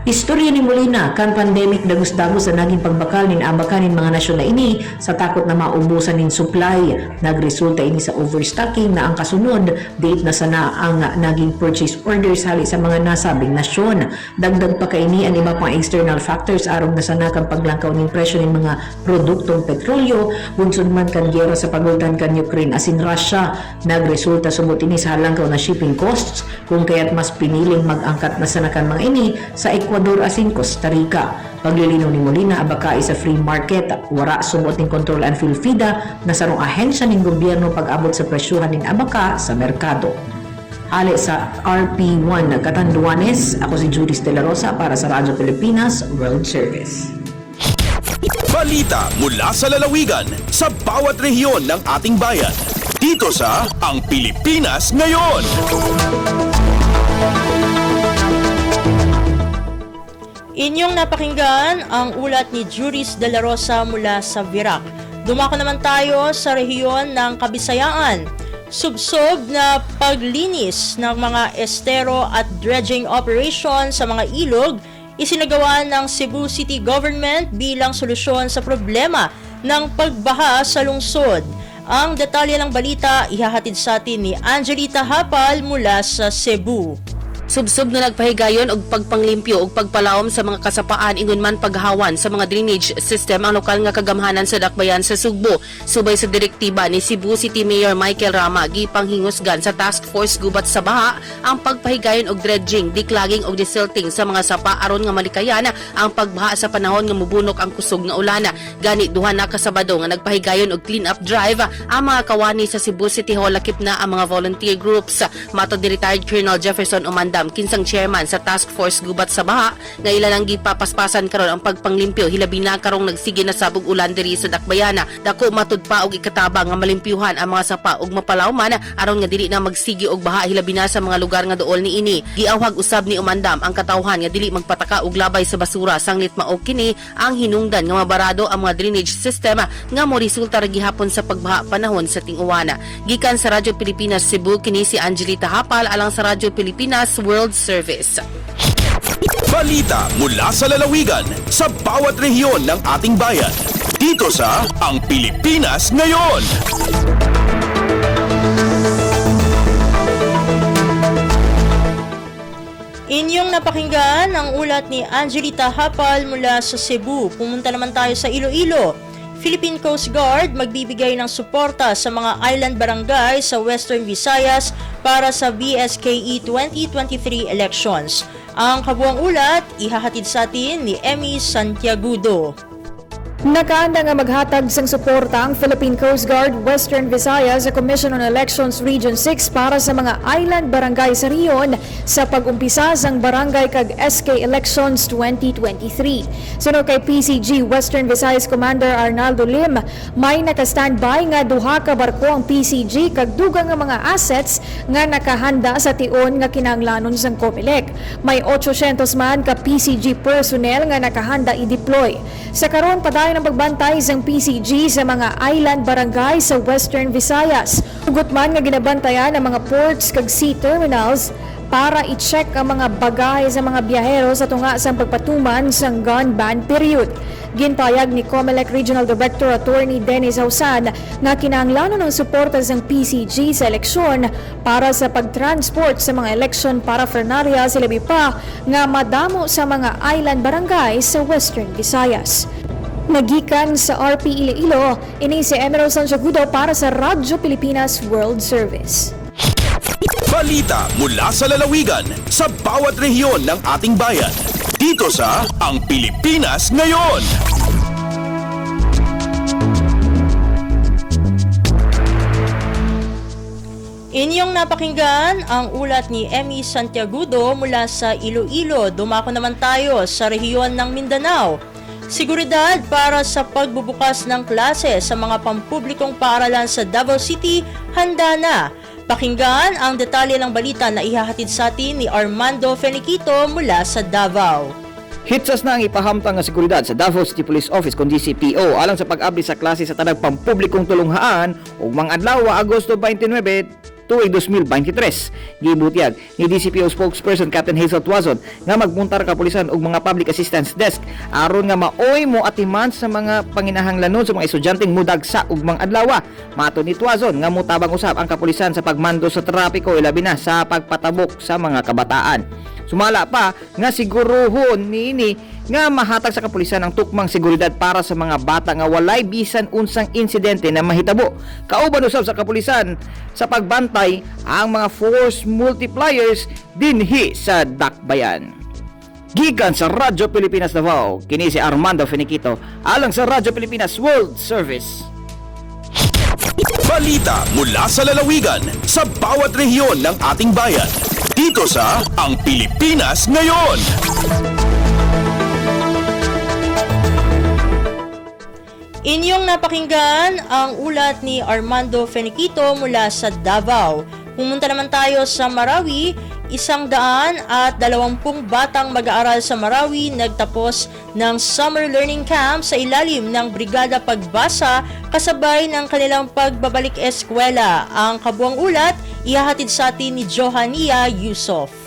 Istorya ni Molina kan pandemic dagos-dagos na naging pagbakal nin abakanin mga nasyon na ini sa takot na maubusan nin supply. Nagresulta ini sa overstocking na ang kasunod date na sana ang naging purchase orders hali sa mga nasabing nasyon. Dagdag pa kaini ang iba pang external factors aron na sana kan paglangkaw nin presyo nin mga produktong petrolyo bunsod man kan giyera sa pagultan kan Ukraine asin Russia. Nagresulta sumot ini sa halangkaw na shipping costs kung kaya't mas piniling mag-angkat na sana kan mga ini sa Ecuador asin Costa Rica. Paglilinaw ni Molina abaka sa free market, wara sumot ning Control and PhilFida na sarong ahensya ning gobyerno pag-abot sa presyuhan ning abaka sa merkado. Hali sa RP1 Catanduanes, ako si Judith De La Rosa para sa Radyo Pilipinas World Service. Balita mula sa lalawigan sa bawat rehiyon ng ating bayan. Dito sa Ang Pilipinas Ngayon. Inyong napakinggan ang ulat ni Juris De La Rosa mula sa Virac. Dumako naman tayo sa rehiyon ng Kabisayaan. Subsob na paglinis ng mga estero at dredging operation sa mga ilog isinagawa ng Cebu City Government bilang solusyon sa problema ng pagbaha sa lungsod. Ang detalye ng balita ihahatid sa atin ni Angelita Hapal mula sa Cebu. Subsob na nagpahigayon og pagpanglimpyo og pagpalawom sa mga kasapaan ingon man paghawan sa mga drainage system ang lokal nga kagamhanan sa Dakbayan sa Sugbo. Subay sa direktiba ni Cebu City Mayor Michael Rama gipanghingusgan sa Task Force Gubat sa Baha ang pagpahigayon og dredging, diklaging og desilting sa mga sapa aron nga malikayan ang pagbaha sa panahon nga mubunok ang kusog nga ulana. Gani duha na ka Sabado nga nagpahigayon og clean up drive ang mga kawani sa Cebu City Hall lakip na ang mga volunteer groups. Matod ni retired Colonel Jefferson Omandam kinsang chairman sa Task Force Gubat sa Baha nga ilan ang gipapaspasan karon ang pagpanglimpyo hilabi na karong nagsige na sabog ulan diri sa Dakbayana. Dako matud pa og ikatabang nga malimpyuhan ang mga sapa og mapalawman aron nga dili na magsige og baha hilabi na sa mga lugar nga duol ni ini. Giawhag usab ni Umandam ang katawhan nga dili magpataka og labay sa basura sanglit mao kini ang hinungdan nga mabarado ang mga drainage system nga mo resulta ra gihapon sa pagbaha panahon sa ting-uwana. Gikan sa Radyo Pilipinas Cebu kini si Angelita Hapal alang sa Radyo Pilipinas World Service. Balita mula sa lalawigan sa bawat rehiyon ng ating bayan. Dito sa Ang Pilipinas Ngayon. Inyong napakinggan ang ulat ni Angelita Hapal mula sa Cebu. Pumunta naman tayo sa Iloilo. Philippine Coast Guard magbibigay ng suporta sa mga island barangay sa Western Visayas para sa BSKE 2023 elections. Ang kabuang ulat ihahatid sa atin ni Emmy Santiagudo. Nakaanda nga maghatag sang suporta ang Philippine Coast Guard Western Visayas sa Commission on Elections Region 6 para sa mga island barangay sa riyon sa pag-umpisa sang barangay kag SK Elections 2023. Sunod kay PCG Western Visayas Commander Arnaldo Lim, may naka-standby nga duha ka barko ang PCG kag dugang nga mga assets nga nakahanda sa tion nga kinahanglanon sang COMELEC. May 800 man ka PCG personnel nga nakahanda i-deploy. Sa karon padayon ang pagbantay sang PCG sa mga island barangay sa Western Visayas. Hugot man nga ginabantayan ang mga ports kag sea terminals para i-check ang mga bagay sa mga biyahero sa tunga sang pagpatuman sang gun ban period. Ginpayag ni COMELEC Regional Director Attorney Dennis Hausan nga kinahanglanon ng suporta sang PCG sa eleksyon para sa pagtransport sa mga election paraphernalia sa labi pa nga madamo sa mga island barangay sa Western Visayas. Nagikan sa RP Iloilo, ini si Emerald Santiagudo para sa Radyo Pilipinas World Service. Balita mula sa lalawigan sa bawat rehiyon ng ating bayan. Dito sa Ang Pilipinas Ngayon. Inyong napakinggan ang ulat ni Emmy Santiagudo mula sa Iloilo. Dumako naman tayo sa rehiyon ng Mindanao. Seguridad para sa pagbubukas ng klase sa mga pampublikong paaralan sa Davao City, handa na. Pakinggan ang detalye ng balita na ihahatid sa atin ni Armando Feniquito mula sa Davao. Hitsas na ang ipahamtang nga seguridad sa Davao City Police Office kon DCPO alang sa pag-abri sa klase sa tanang pampublikong tulunghaan ug mga adlaw Agosto 29 tuig 2023. Gibutiag ni DCPO spokesperson Captain Hazel Tuazon nga magpuntar kapulisan og mga public assistance desk aron nga maoy mo atiman sa mga panginahanglanon sa mga estudyanteng mudagsa ug mga adlaw. Mato ni Tuazon nga mutabang usab ang kapulisan sa pagmando sa trapiko ilabi na sa pagpatabok sa mga kabataan. Sumala pa nga siguruhon niini nga mahatag sa kapulisan ang tukmang seguridad para sa mga bata nga walay bisan unsang insidente na mahitabo. Kauban usab sa kapulisan sa pagbantay ang mga force multipliers dinhi sa Dakbayan. Gikan sa Radyo Pilipinas Davao, kini si Armando Feniquito alang sa Radyo Pilipinas World Service. Balita mula sa lalawigan sa bawat rehiyon ng ating bayan. Dito sa Ang Pilipinas Ngayon. Inyong napakinggan ang ulat ni Armando Feniquito mula sa Davao. Pumunta naman tayo sa Marawi. 120 batang mag-aaral sa Marawi nagtapos ng summer learning camp sa ilalim ng Brigada Pagbasa kasabay ng kanilang pagbabalik eskwela. Ang kabuang ulat ihahatid sa atin ni Johania Yusof.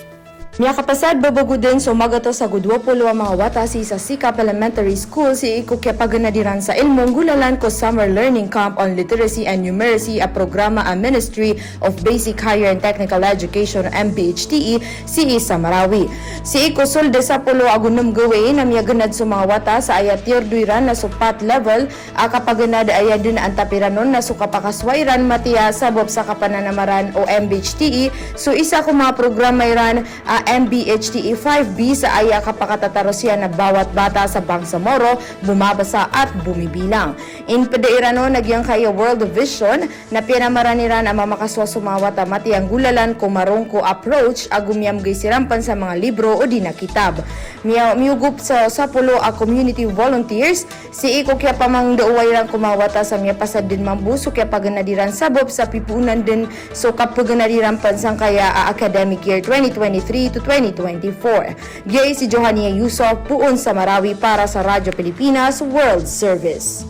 Niya kapasad babaguden so magato sa gudwapulo ang mga watasi sa Sikap Elementary School si ikukya paganadiran sa ilmong gulalan ko Summer Learning Camp on Literacy and Numeracy a programa ang Ministry of Basic Higher and Technical Education MBHTE si sa Marawi. Si iko sulde sa pulo agunum gawe na miya ganad sa mga wata sa ayat tier duiran na supat level akapaganad ayat din ang tapiranon na sukapakaswairan matiya sabop sa kapananamaran o MBHTE so isa ko mga programa iran MBHTE 5B sa aya kapakatataro na bawat bata sa Bangsamoro bumabasa at bumibilang. In pedeirano nagyang kaya World Vision na pinamaranira na mamakaswa sumawat mati ang gulalan kumarong ko approach agumyam gaysirampan sa mga libro o dinakitab. Miugup sa sapulo a community volunteers si iko kaya pamang dauwayran kumawata sa miya pasad din mambuso kaya paganadiran sabop sa pipunan din so kapaganadiran pansang kaya academic year 2023 to 2024. Gay si Johania Yusof puon sa Marawi para sa Radyo Pilipinas World Service.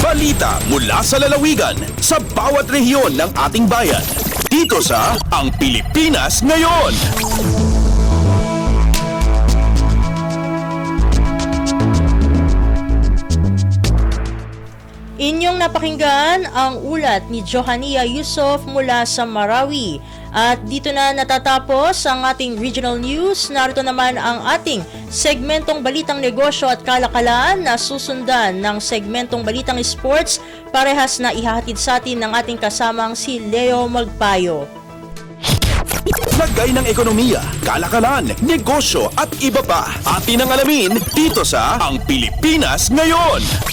Balita mula sa lalawigan sa bawat rehiyon ng ating bayan. Dito sa Ang Pilipinas Ngayon. Inyong napakinggan ang ulat ni Johania Yusof mula sa Marawi. At dito na natatapos ang ating regional news. Narito naman ang ating segmentong Balitang Negosyo at Kalakalan na susundan ng segmentong Balitang Sports. Parehas na ihahatid sa atin ng ating kasamang si Leo Magpayo. Lagay ng ekonomiya, kalakalan, negosyo at iba pa. Atin ang alamin dito sa Ang Pilipinas Ngayon.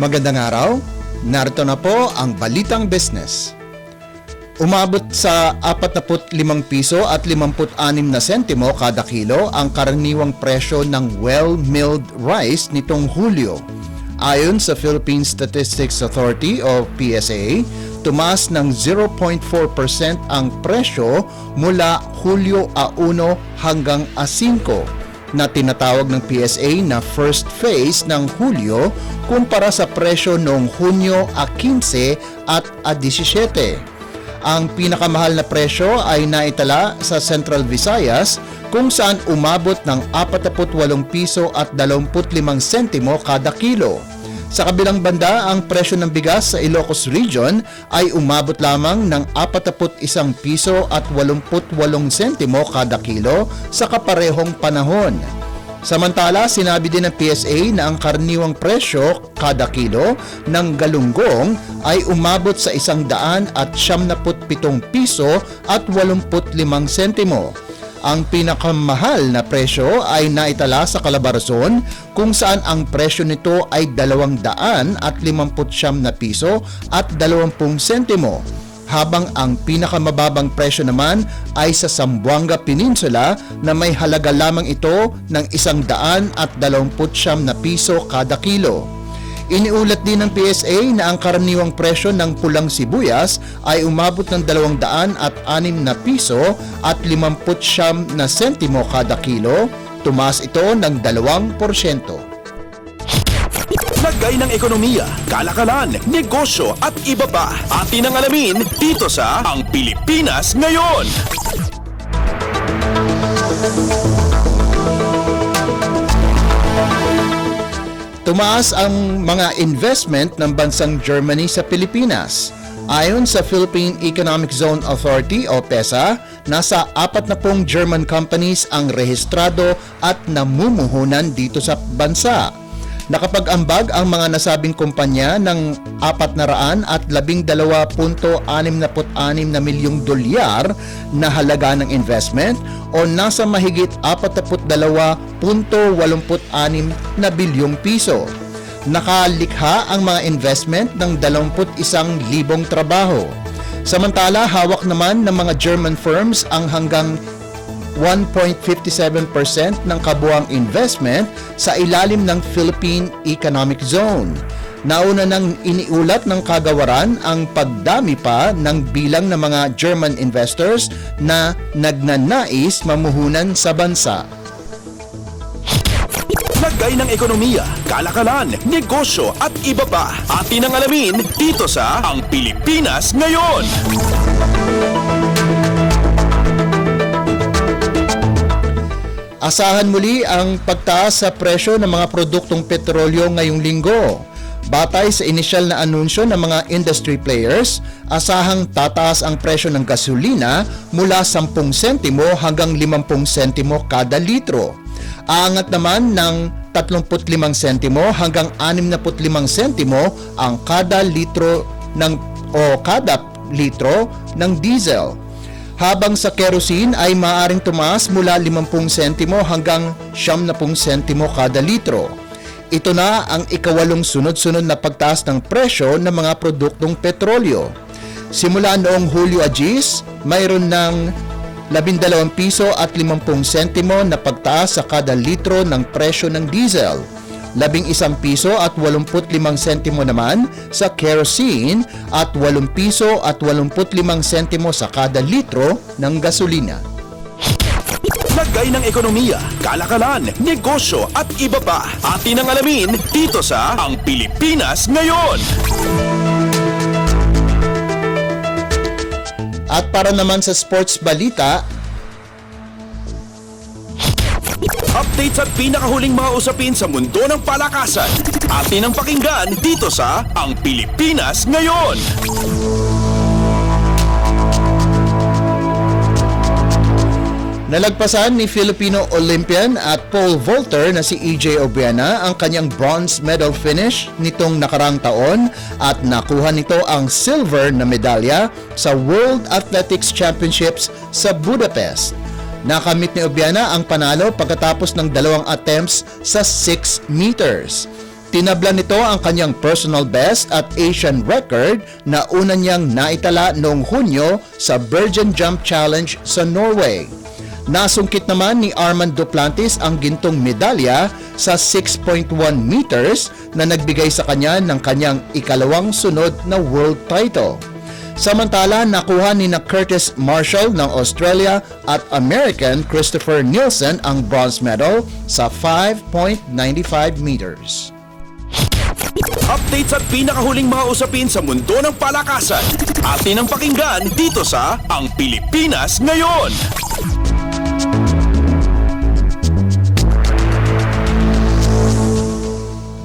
Magandang araw, narito na po ang Balitang Business. Umabot sa 45 piso at 56 na sentimo kada kilo ang karaniwang presyo ng well-milled rice nitong Hulyo. Ayon sa Philippine Statistics Authority o PSA, tumaas ng 0.4% ang presyo mula Hulyo 1 hanggang 5 na tinatawag ng PSA na first phase ng Hulyo kumpara sa presyo noong Hunyo 15 at 17. Ang pinakamahal na presyo ay naitala sa Central Visayas kung saan umabot ng 48 piso at 25 sentimo kada kilo. Sa kabilang banda, ang presyo ng bigas sa Ilocos Region ay umabot lamang ng 41 piso at 88 sentimo kada kilo sa kaparehong panahon. Samantala, sinabi din ng PSA na ang karaniwang presyo kada kilo ng galunggong ay umabot sa 177 piso at 85 sentimo. Ang pinakamahal na presyo ay naitala sa Calabarzon kung saan ang presyo nito ay 259 na piso at 20 sentimo. Habang ang pinakamababang presyo naman ay sa Zamboanga Peninsula na may halaga lamang ito ng 129 na piso kada kilo. Iniulat din ng PSA na ang karaniwang presyo ng pulang sibuyas ay umabot ng 206 na piso at 59 na sentimo kada kilo. Tumaas ito ng 2%. Lagay ng ekonomiya, kalakalan, negosyo at iba pa. Atin ang alamin dito sa Ang Pilipinas Ngayon. Tumaas ang mga investment ng bansang Germany sa Pilipinas. Ayon sa Philippine Economic Zone Authority o PEZA, nasa 40 German companies ang rehistrado at namumuhunan dito sa bansa. Nakapag-ambag ang mga nasabing kumpanya ng 412.66 na milyong dolyar na halaga ng investment o nasa mahigit 42.86 na bilyong piso. Nakalikha ang mga investment ng 21,000 trabaho. Samantala, hawak naman ng mga German firms ang hanggang 1.57% ng kabuuang investment sa ilalim ng Philippine Economic Zone. Nauna nang iniulat ng kagawaran ang pagdami pa ng bilang ng mga German investors na nagnanais mamuhunan sa bansa. Lagay ng ekonomiya, kalakalan, negosyo at iba pa. Atin ang alamin dito sa Ang Pilipinas Ngayon. Asahan muli ang pagtaas sa presyo ng mga produktong petrolyo ngayong linggo. Batay sa inisyal na anunsyo ng mga industry players, asahang tataas ang presyo ng gasolina mula 10 sentimo hanggang 50 sentimo kada litro. Aangat naman ng 35 sentimo hanggang 65 sentimo ang kada litro ng diesel. Habang sa kerosene ay maaaring tumaas mula 50 sentimo hanggang 70 sentimo kada litro. Ito na ang ikawalong sunod-sunod na pagtaas ng presyo ng mga produktong petrolyo. Simula noong Hulyo Agis, mayroon ng 12 piso at 50 sentimo na pagtaas sa kada litro ng presyo ng diesel. 11 piso at 85 sentimo naman sa kerosene at 8 piso at 85 sentimo sa kada litro ng gasolina. Lagay ng ekonomiya, kalakalan, negosyo at iba pa. Atin ang alamin dito sa Ang Pilipinas Ngayon. At para naman sa sports balita, updates at pinakahuling mga usapin sa mundo ng palakasan. Atin ang pakinggan dito sa Ang Pilipinas Ngayon. Nalagpasan ni Filipino Olympian at pole vaulter na si EJ Obiana ang kanyang bronze medal finish nitong nakarang taon at nakuha nito ang silver na medalya sa World Athletics Championships sa Budapest. Nakamit ni Obiana ang panalo pagkatapos ng 2 attempts sa 6 meters. Tinabla nito ang kanyang personal best at Asian record na una niyang naitala noong Hunyo sa Bergen Jump Challenge sa Norway. Nasungkit naman ni Armand Duplantis ang gintong medalya sa 6.1 meters na nagbigay sa kanya ng kanyang ikalawang sunod na world title. Samantala, nakuha ni Curtis Marshall ng Australia at American Christopher Nielsen ang bronze medal sa 5.95 meters. Updates at pinakahuling mga usapin sa mundo ng palakasan. Atin ang pakinggan dito sa Ang Pilipinas Ngayon.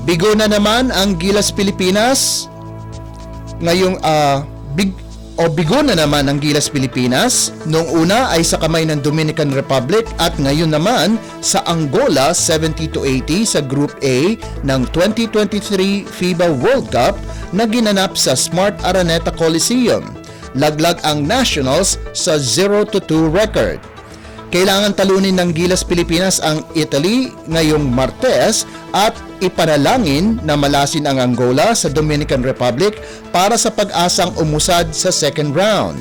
Bigo na naman ang Gilas Pilipinas. Bigo na naman ang Gilas Pilipinas. Noong una ay sa kamay ng Dominican Republic at ngayon naman sa Angola 70-80 sa Group A ng 2023 FIBA World Cup na ginanap sa Smart Araneta Coliseum. Laglag ang Nationals sa 0-2 record. Kailangan talunin ng Gilas Pilipinas ang Italy ngayong Martes at ipanalangin na malasin ang Angola sa Dominican Republic para sa pag-asang umusad sa second round.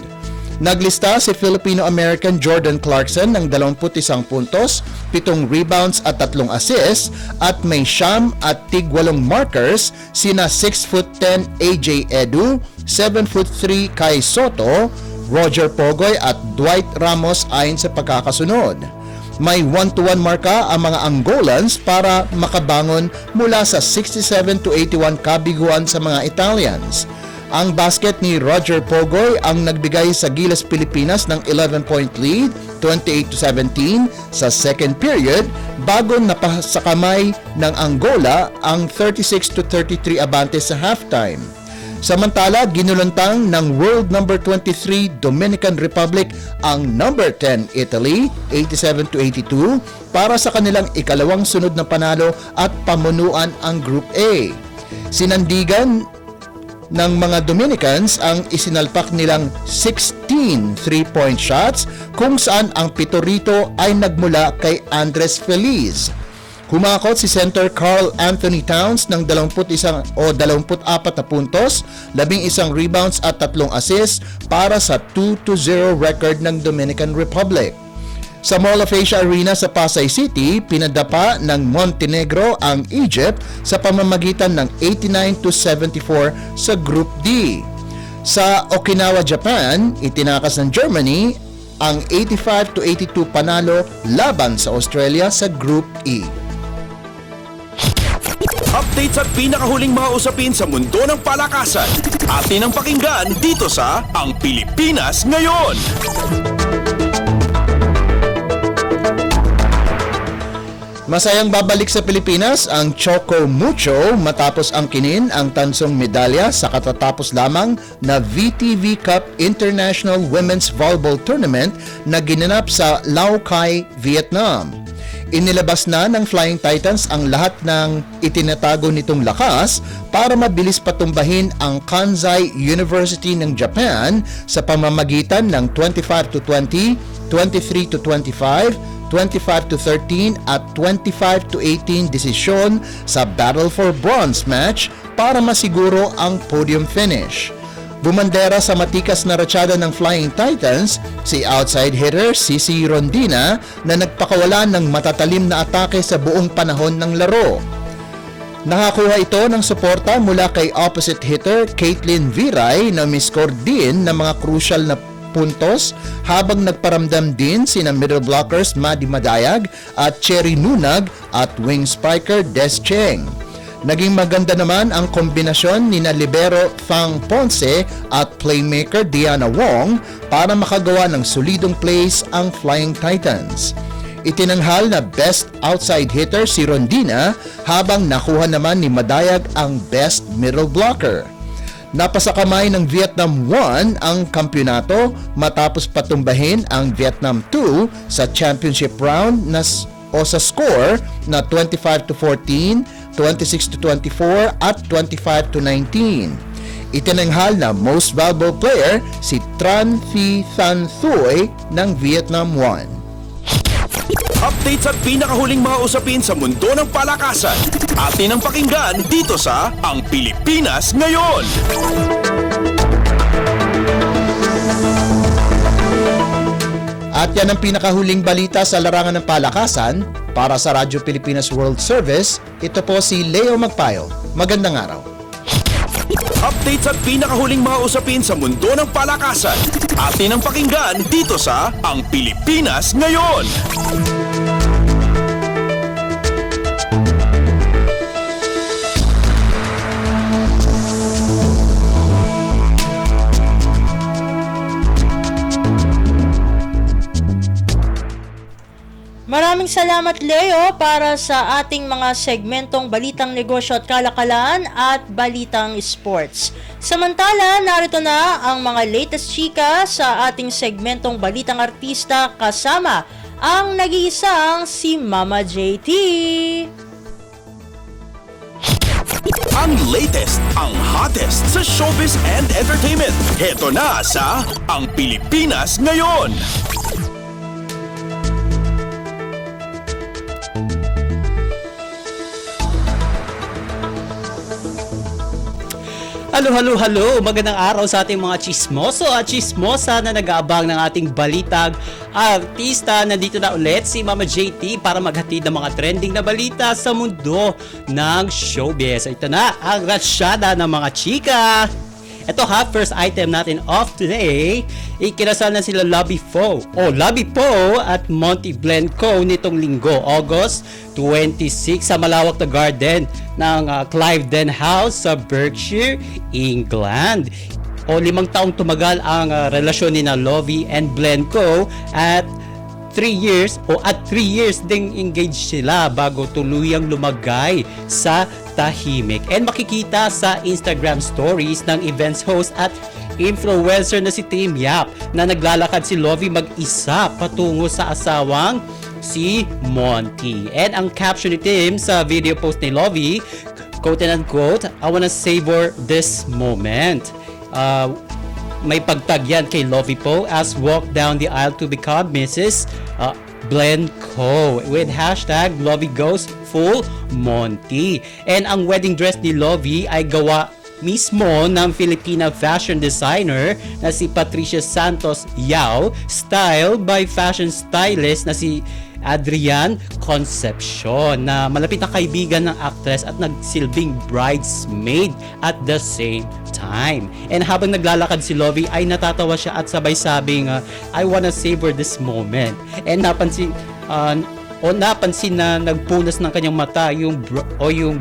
Naglista si Filipino-American Jordan Clarkson ng 21 puntos, 7 rebounds at 3 assists at may siyam at tig-8 markers sina 6'10" AJ Edu, 7'3" Kai Soto, Roger Pogoy at Dwight Ramos ayon sa pagkakasunod. May 1-1 marka ang mga Angolans para makabangon mula sa 67 to 81 kabiguan sa mga Italians. Ang basket ni Roger Pogoy ang nagbigay sa Gilas Pilipinas ng 11-point lead, 28 to 17 sa second period bago napasakamay ng Angola ang 36 to 33 abante sa halftime. Samantala, ginuluntang ng world number 23 Dominican Republic ang number 10 Italy 87 to 82 para sa kanilang ikalawang sunod na panalo at pamunuan ang Group A. Sinandigan ng mga Dominicans ang isinalpak nilang 16 3-point shots kung saan ang 7 rito ay nagmula kay Andres Feliz. Humakot si center Carl Anthony Towns ng 24 na puntos, 11 rebounds at 3 assists para sa 2-0 record ng Dominican Republic. Sa Mall of Asia Arena sa Pasay City, pinadapa ng Montenegro ang Egypt sa pamamagitan ng 89 to 74 sa Group D. Sa Okinawa, Japan, itinakas ng Germany ang 85 to 82 panalo laban sa Australia sa Group E. Updates at pinakahuling mga usapin sa mundo ng palakasan. Atin ang pakinggan dito sa Ang Pilipinas Ngayon. Masayang babalik sa Pilipinas ang Choco Mucho matapos angkinin ang tansong medalya sa katatapos lamang na VTV Cup International Women's Volleyball Tournament na ginanap sa Lao Cai, Vietnam. Inilabas na ng Flying Titans ang lahat ng itinatago nitong lakas para mabilis patumbahin ang Kansai University ng Japan sa pamamagitan ng 25 to 20, 23 to 25, 25 to 13 at 25 to 18 desisyon sa Battle for Bronze match para masiguro ang podium finish. Bumandera sa matikas na ratsyada ng Flying Titans si outside hitter Cici Rondina na nagpakawala ng matatalim na atake sa buong panahon ng laro. Nakakuha ito ng suporta mula kay opposite hitter Caitlin Viray na miscore din ng mga crucial na puntos habang nagparamdam din sina middle blockers Maddie Madayag at Cherry Nunag at wing spiker Des Cheng. Naging maganda naman ang kombinasyon ni libero Fang Ponce at playmaker Diana Wong para makagawa ng solidong plays ang Flying Titans. Itinanghal na best outside hitter si Rondina habang nakuha naman ni Madayag ang best middle blocker. Napasakamay ng Vietnam 1 ang kampyonato matapos patumbahin ang Vietnam 2 sa championship round sa score na 25 to 14, 26 to 24 at 25 to 19. Itinanghal na most valuable player si Tran Thi Than Thuy ng Vietnam 1. Updates at pinakahuling mga usapin sa mundo ng palakasan. Atin ang pakinggan dito sa Ang Pilipinas Ngayon. At yan ang pinakahuling balita sa larangan ng palakasan. Para sa Radyo Pilipinas World Service, ito po si Leo Magpayo. Magandang araw. Updates at pinakahuling mga usapin sa mundo ng palakasan. Atin ang pakinggan dito sa Ang Pilipinas Ngayon. Maraming salamat Leo para sa ating mga segmentong Balitang Negosyo at Kalakalan at Balitang Sports. Samantala, narito na ang mga latest chika sa ating segmentong Balitang Artista kasama ang nag-iisang si Mama JT. Ang latest, ang hottest sa showbiz and entertainment. Heto na sa Ang Pilipinas Ngayon. Halo, magandang araw sa ating mga chismoso at chismosa na nag-aabang ng ating balitang artista. Nandito na ulit si Mama JT para maghatid ng mga trending na balita sa mundo ng showbiz. Ito na ang ratsyada ng mga chika. Ito ha, first item natin of today, ikinasal na sila Lovie Poe at Monty Blenco nitong linggo, August 26 sa malawak na garden ng Cliveden House sa Berkshire, England. 5 taong tumagal ang relasyon ni na Lovie and Blenco at 3 years ding engaged sila bago tuluyang lumagay sa tahimik. And makikita sa Instagram stories ng events host at influencer na si Tim Yap na naglalakad si Lovie mag-isa patungo sa asawang si Monty. And ang caption ni Tim sa video post ni Lovie, quote and unquote, "I wanna savor this moment." May pagtag yan kay Lovie Poe as walk down the aisle to become Mrs. Blenco with hashtag Lovie goes full Monty. And ang wedding dress ni Lovie ay gawa mismo ng Filipina fashion designer na si Patricia Santos Yao, styled by fashion stylist na si Adrian Concepcion, na malapit na kaibigan ng actress at nagsilbing bridesmaid at the same time. And habang naglalakad si Lovie ay natatawa siya at sabay sabing I wanna savor this moment. And napansin na nagpunas ng kanyang mata yung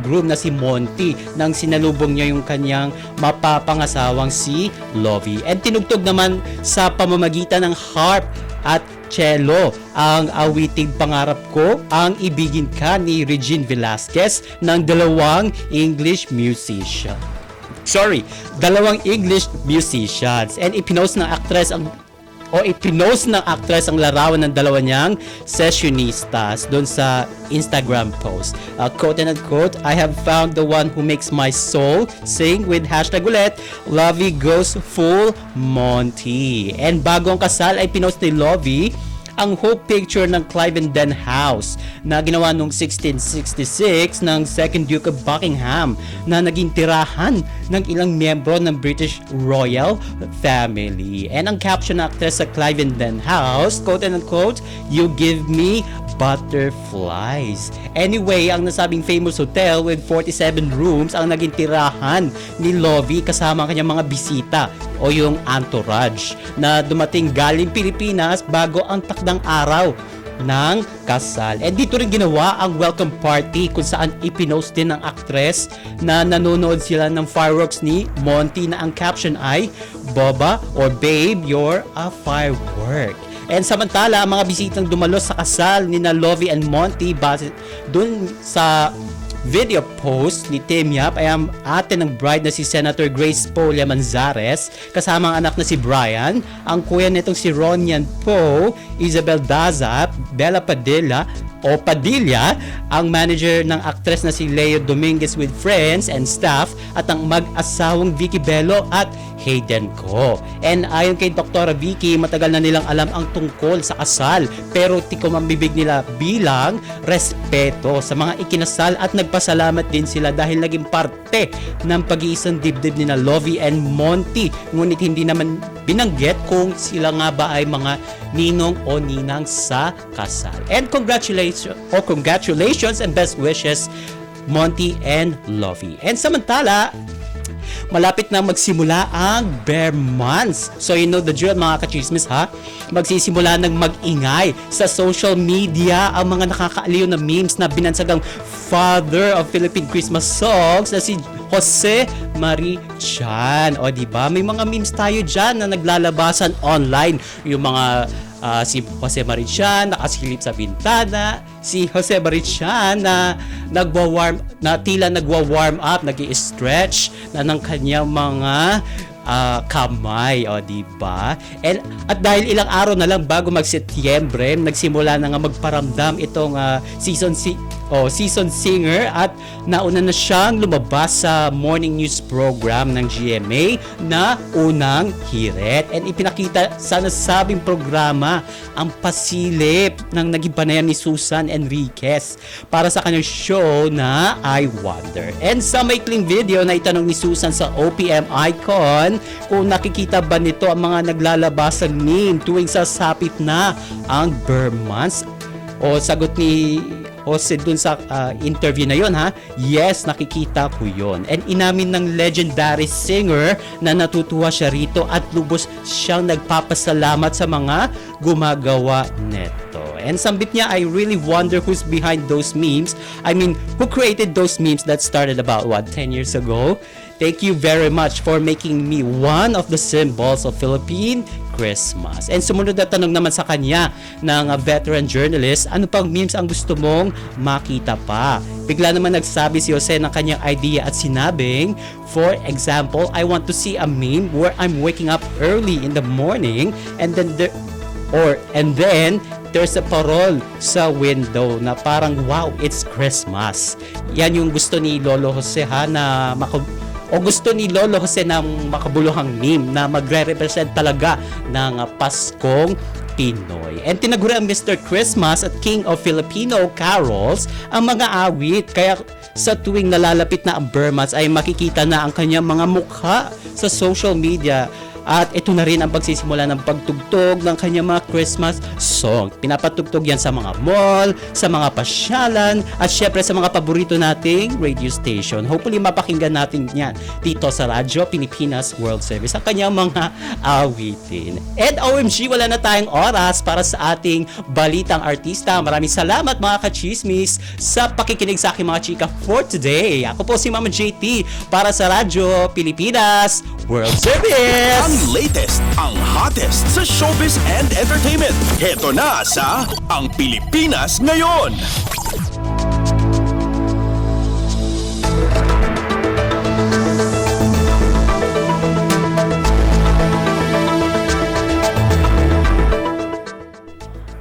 groom na si Monty nang sinalubong niya yung kanyang mapapangasawang si Lovie. And tinugtog naman sa pamamagitan ng harp at cello ang awiting Pangarap Ko Ang Ibigin Ka ni Regine Velasquez ng dalawang English musicians. And ipinost ng actress ang larawan ng dalawa niyang sessionistas doon sa Instagram post. Quote and unquote, "I have found the one who makes my soul sing with hashtag ulit, Lovie goes full Monty." And bago ang kasal ay pinost ni Lovie ang hope picture ng Cliveden House na ginawa noong 1666 ng 2nd Duke of Buckingham na naging tirahan ng ilang miyembro ng British Royal Family. And ang caption ng actress sa Cliveden House, quote and unquote, "You give me butterflies." Anyway, ang nasabing famous hotel with 47 rooms ang naging tirahan ni Lovie kasama ang kanyang mga bisita o yung entourage na dumating galing Pilipinas bago ang takdang araw ng kasal. And dito rin ginawa ang welcome party kung saan ipinost din ng actress na nanonood sila ng fireworks ni Monty na ang caption ay, "Boba or Babe, you're a firework." And samantala, ang mga bisitang dumalo sa kasal ni na Lovie and Monty base dun sa video post ni Tim Yap ay ang ate ng bride na si Senator Grace Poe Manzares kasama ang anak na si Brian, ang kuya nitong si Ronian Poe, Isabel Daza, Bella Padilla, ang manager ng actress na si Leo Dominguez with friends and staff, at ang mag-asawang Vicky Bello at Hayden Ko. And ayon kay Dr. Vicky, matagal na nilang alam ang tungkol sa kasal pero tikom ang bibig nila bilang respeto sa mga ikinasal at nagpasalamat din sila dahil naging parte ng pag-iisang dibdib ni na Lovie and Monty. Ngunit hindi naman binanggit kung sila nga ba ay mga ninong o ninang sa kasal. And congratulations and best wishes Monty and Lovie. And samantala, malapit na magsimula ang bare months. So you know the drill mga kachismis ha. Magsisimula ng mag-ingay sa social media ang mga nakakaaliw na memes na binansagang father of Philippine Christmas songs na si Jose Marie Chan. O diba? May mga memes tayo dyan na naglalabasan online. Yung mga si Jose Marie Chan nakasilip sa bintana, si Jose Marie Chan na tila nagwa-warm up, nag-i-stretch na ng kanyang mga kamay, o diba? At dahil ilang araw na lang bago mag-Setyembre, nagsimula na nga magparamdam itong season singer at nauna na siyang lumabas sa morning news program ng GMA na Unang Hirit. And ipinakita sa nasabing programa ang pasilip ng naging panayam ni Susan Enriquez para sa kanyang show na I Wonder. And sa maikling video na itanong ni Susan sa OPM icon kung nakikita ba nito ang mga naglalabasang meme tuwing sasapit na ang bare months. O sagot ni Jose dun sa interview na yon, ha? Yes, nakikita ko yon. And inamin ng legendary singer na natutuwa siya rito at lubos siyang nagpapasalamat sa mga gumagawa neto. And sambit niya, I really wonder who's behind those memes. I mean, who created those memes that started about 10 years ago? Thank you very much for making me one of the symbols of Philippine Christmas. And sumunod na tanong naman sa kanya ng veteran journalist, ano pang memes ang gusto mong makita pa? Bigla naman nagsabi si Jose ng kanyang idea at sinabing, for example, I want to see a meme where I'm waking up early in the morning and then there's a parol sa window na parang, wow, it's Christmas. Yan yung gusto ni Lolo Jose, ha, na gusto ni Lolo Jose ng makabuluhang meme na magre-represent talaga ng Paskong Pinoy. And tinaguri ang Mr. Christmas at King of Filipino carols ang mga awit. Kaya sa tuwing nalalapit na ang Burmans ay makikita na ang kanyang mga mukha sa social media. At ito na rin ang pagsisimula ng pagtugtog ng kanyang mga Christmas song. Pinapatugtog yan sa mga mall, sa mga pasyalan, at syempre sa mga paborito nating radio station. Hopefully mapakinggan natin yan dito sa Radyo Pilipinas World Service ang kanyang mga awitin. And OMG, wala na tayong oras para sa ating balitang artista. Maraming salamat mga ka-chismis sa pakikinig sa aking mga chika for today. Ako po si Mama JT para sa Radyo Pilipinas World Service. Ang latest, ang hottest sa showbiz and entertainment. Heto na sa Ang Pilipinas Ngayon.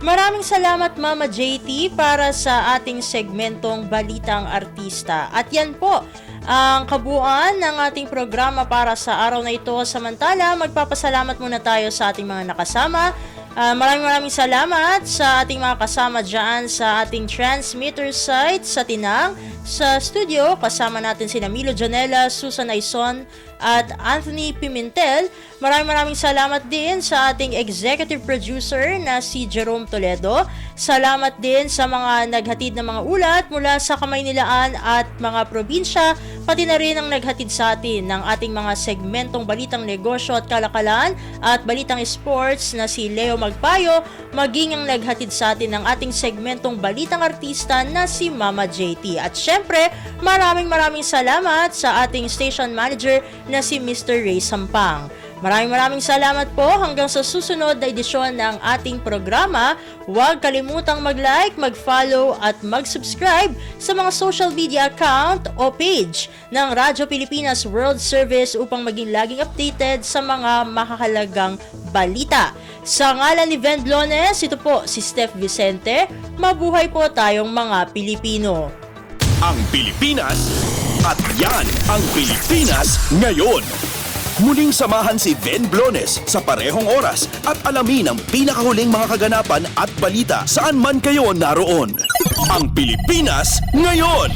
Maraming salamat Mama JT para sa ating segmentong Balitang Artista. At yan po ang kabuuan ng ating programa para sa araw na ito. Samantala, magpapasalamat muna tayo sa ating mga nakasama. Maraming salamat sa ating mga kasama dyan sa ating transmitter site sa Tinang. Sa studio, kasama natin sina Milo Janela, Susan Aison, at Anthony Pimentel. Maraming salamat din sa ating executive producer na si Jerome Toledo. Salamat din sa mga naghatid ng mga ulat mula sa Kamaynilaan at mga probinsya, pati na rin ang naghatid sa atin ng ating mga segmentong Balitang Negosyo at Kalakalan at Balitang Sports na si Leo Magpayo, maging ang naghatid sa atin ng ating segmentong Balitang Artista na si Mama JT. At syempre, maraming salamat sa ating station manager na si Mr. Ray Sampang. Maraming salamat po. Hanggang sa susunod na edisyon ng ating programa, huwag kalimutang mag-like, mag-follow at mag-subscribe sa mga social media account o page ng Radyo Pilipinas World Service upang maging laging updated sa mga makakalagang balita. Sa ngalan ni Ven Blones, ito po si Steph Vicente. Mabuhay po tayong mga Pilipino. Ang Pilipinas at yan ang Pilipinas Ngayon. Muling samahan si Ven Blones sa parehong oras at alamin ang pinakahuling mga kaganapan at balita saan man kayo naroon. Ang Pilipinas Ngayon!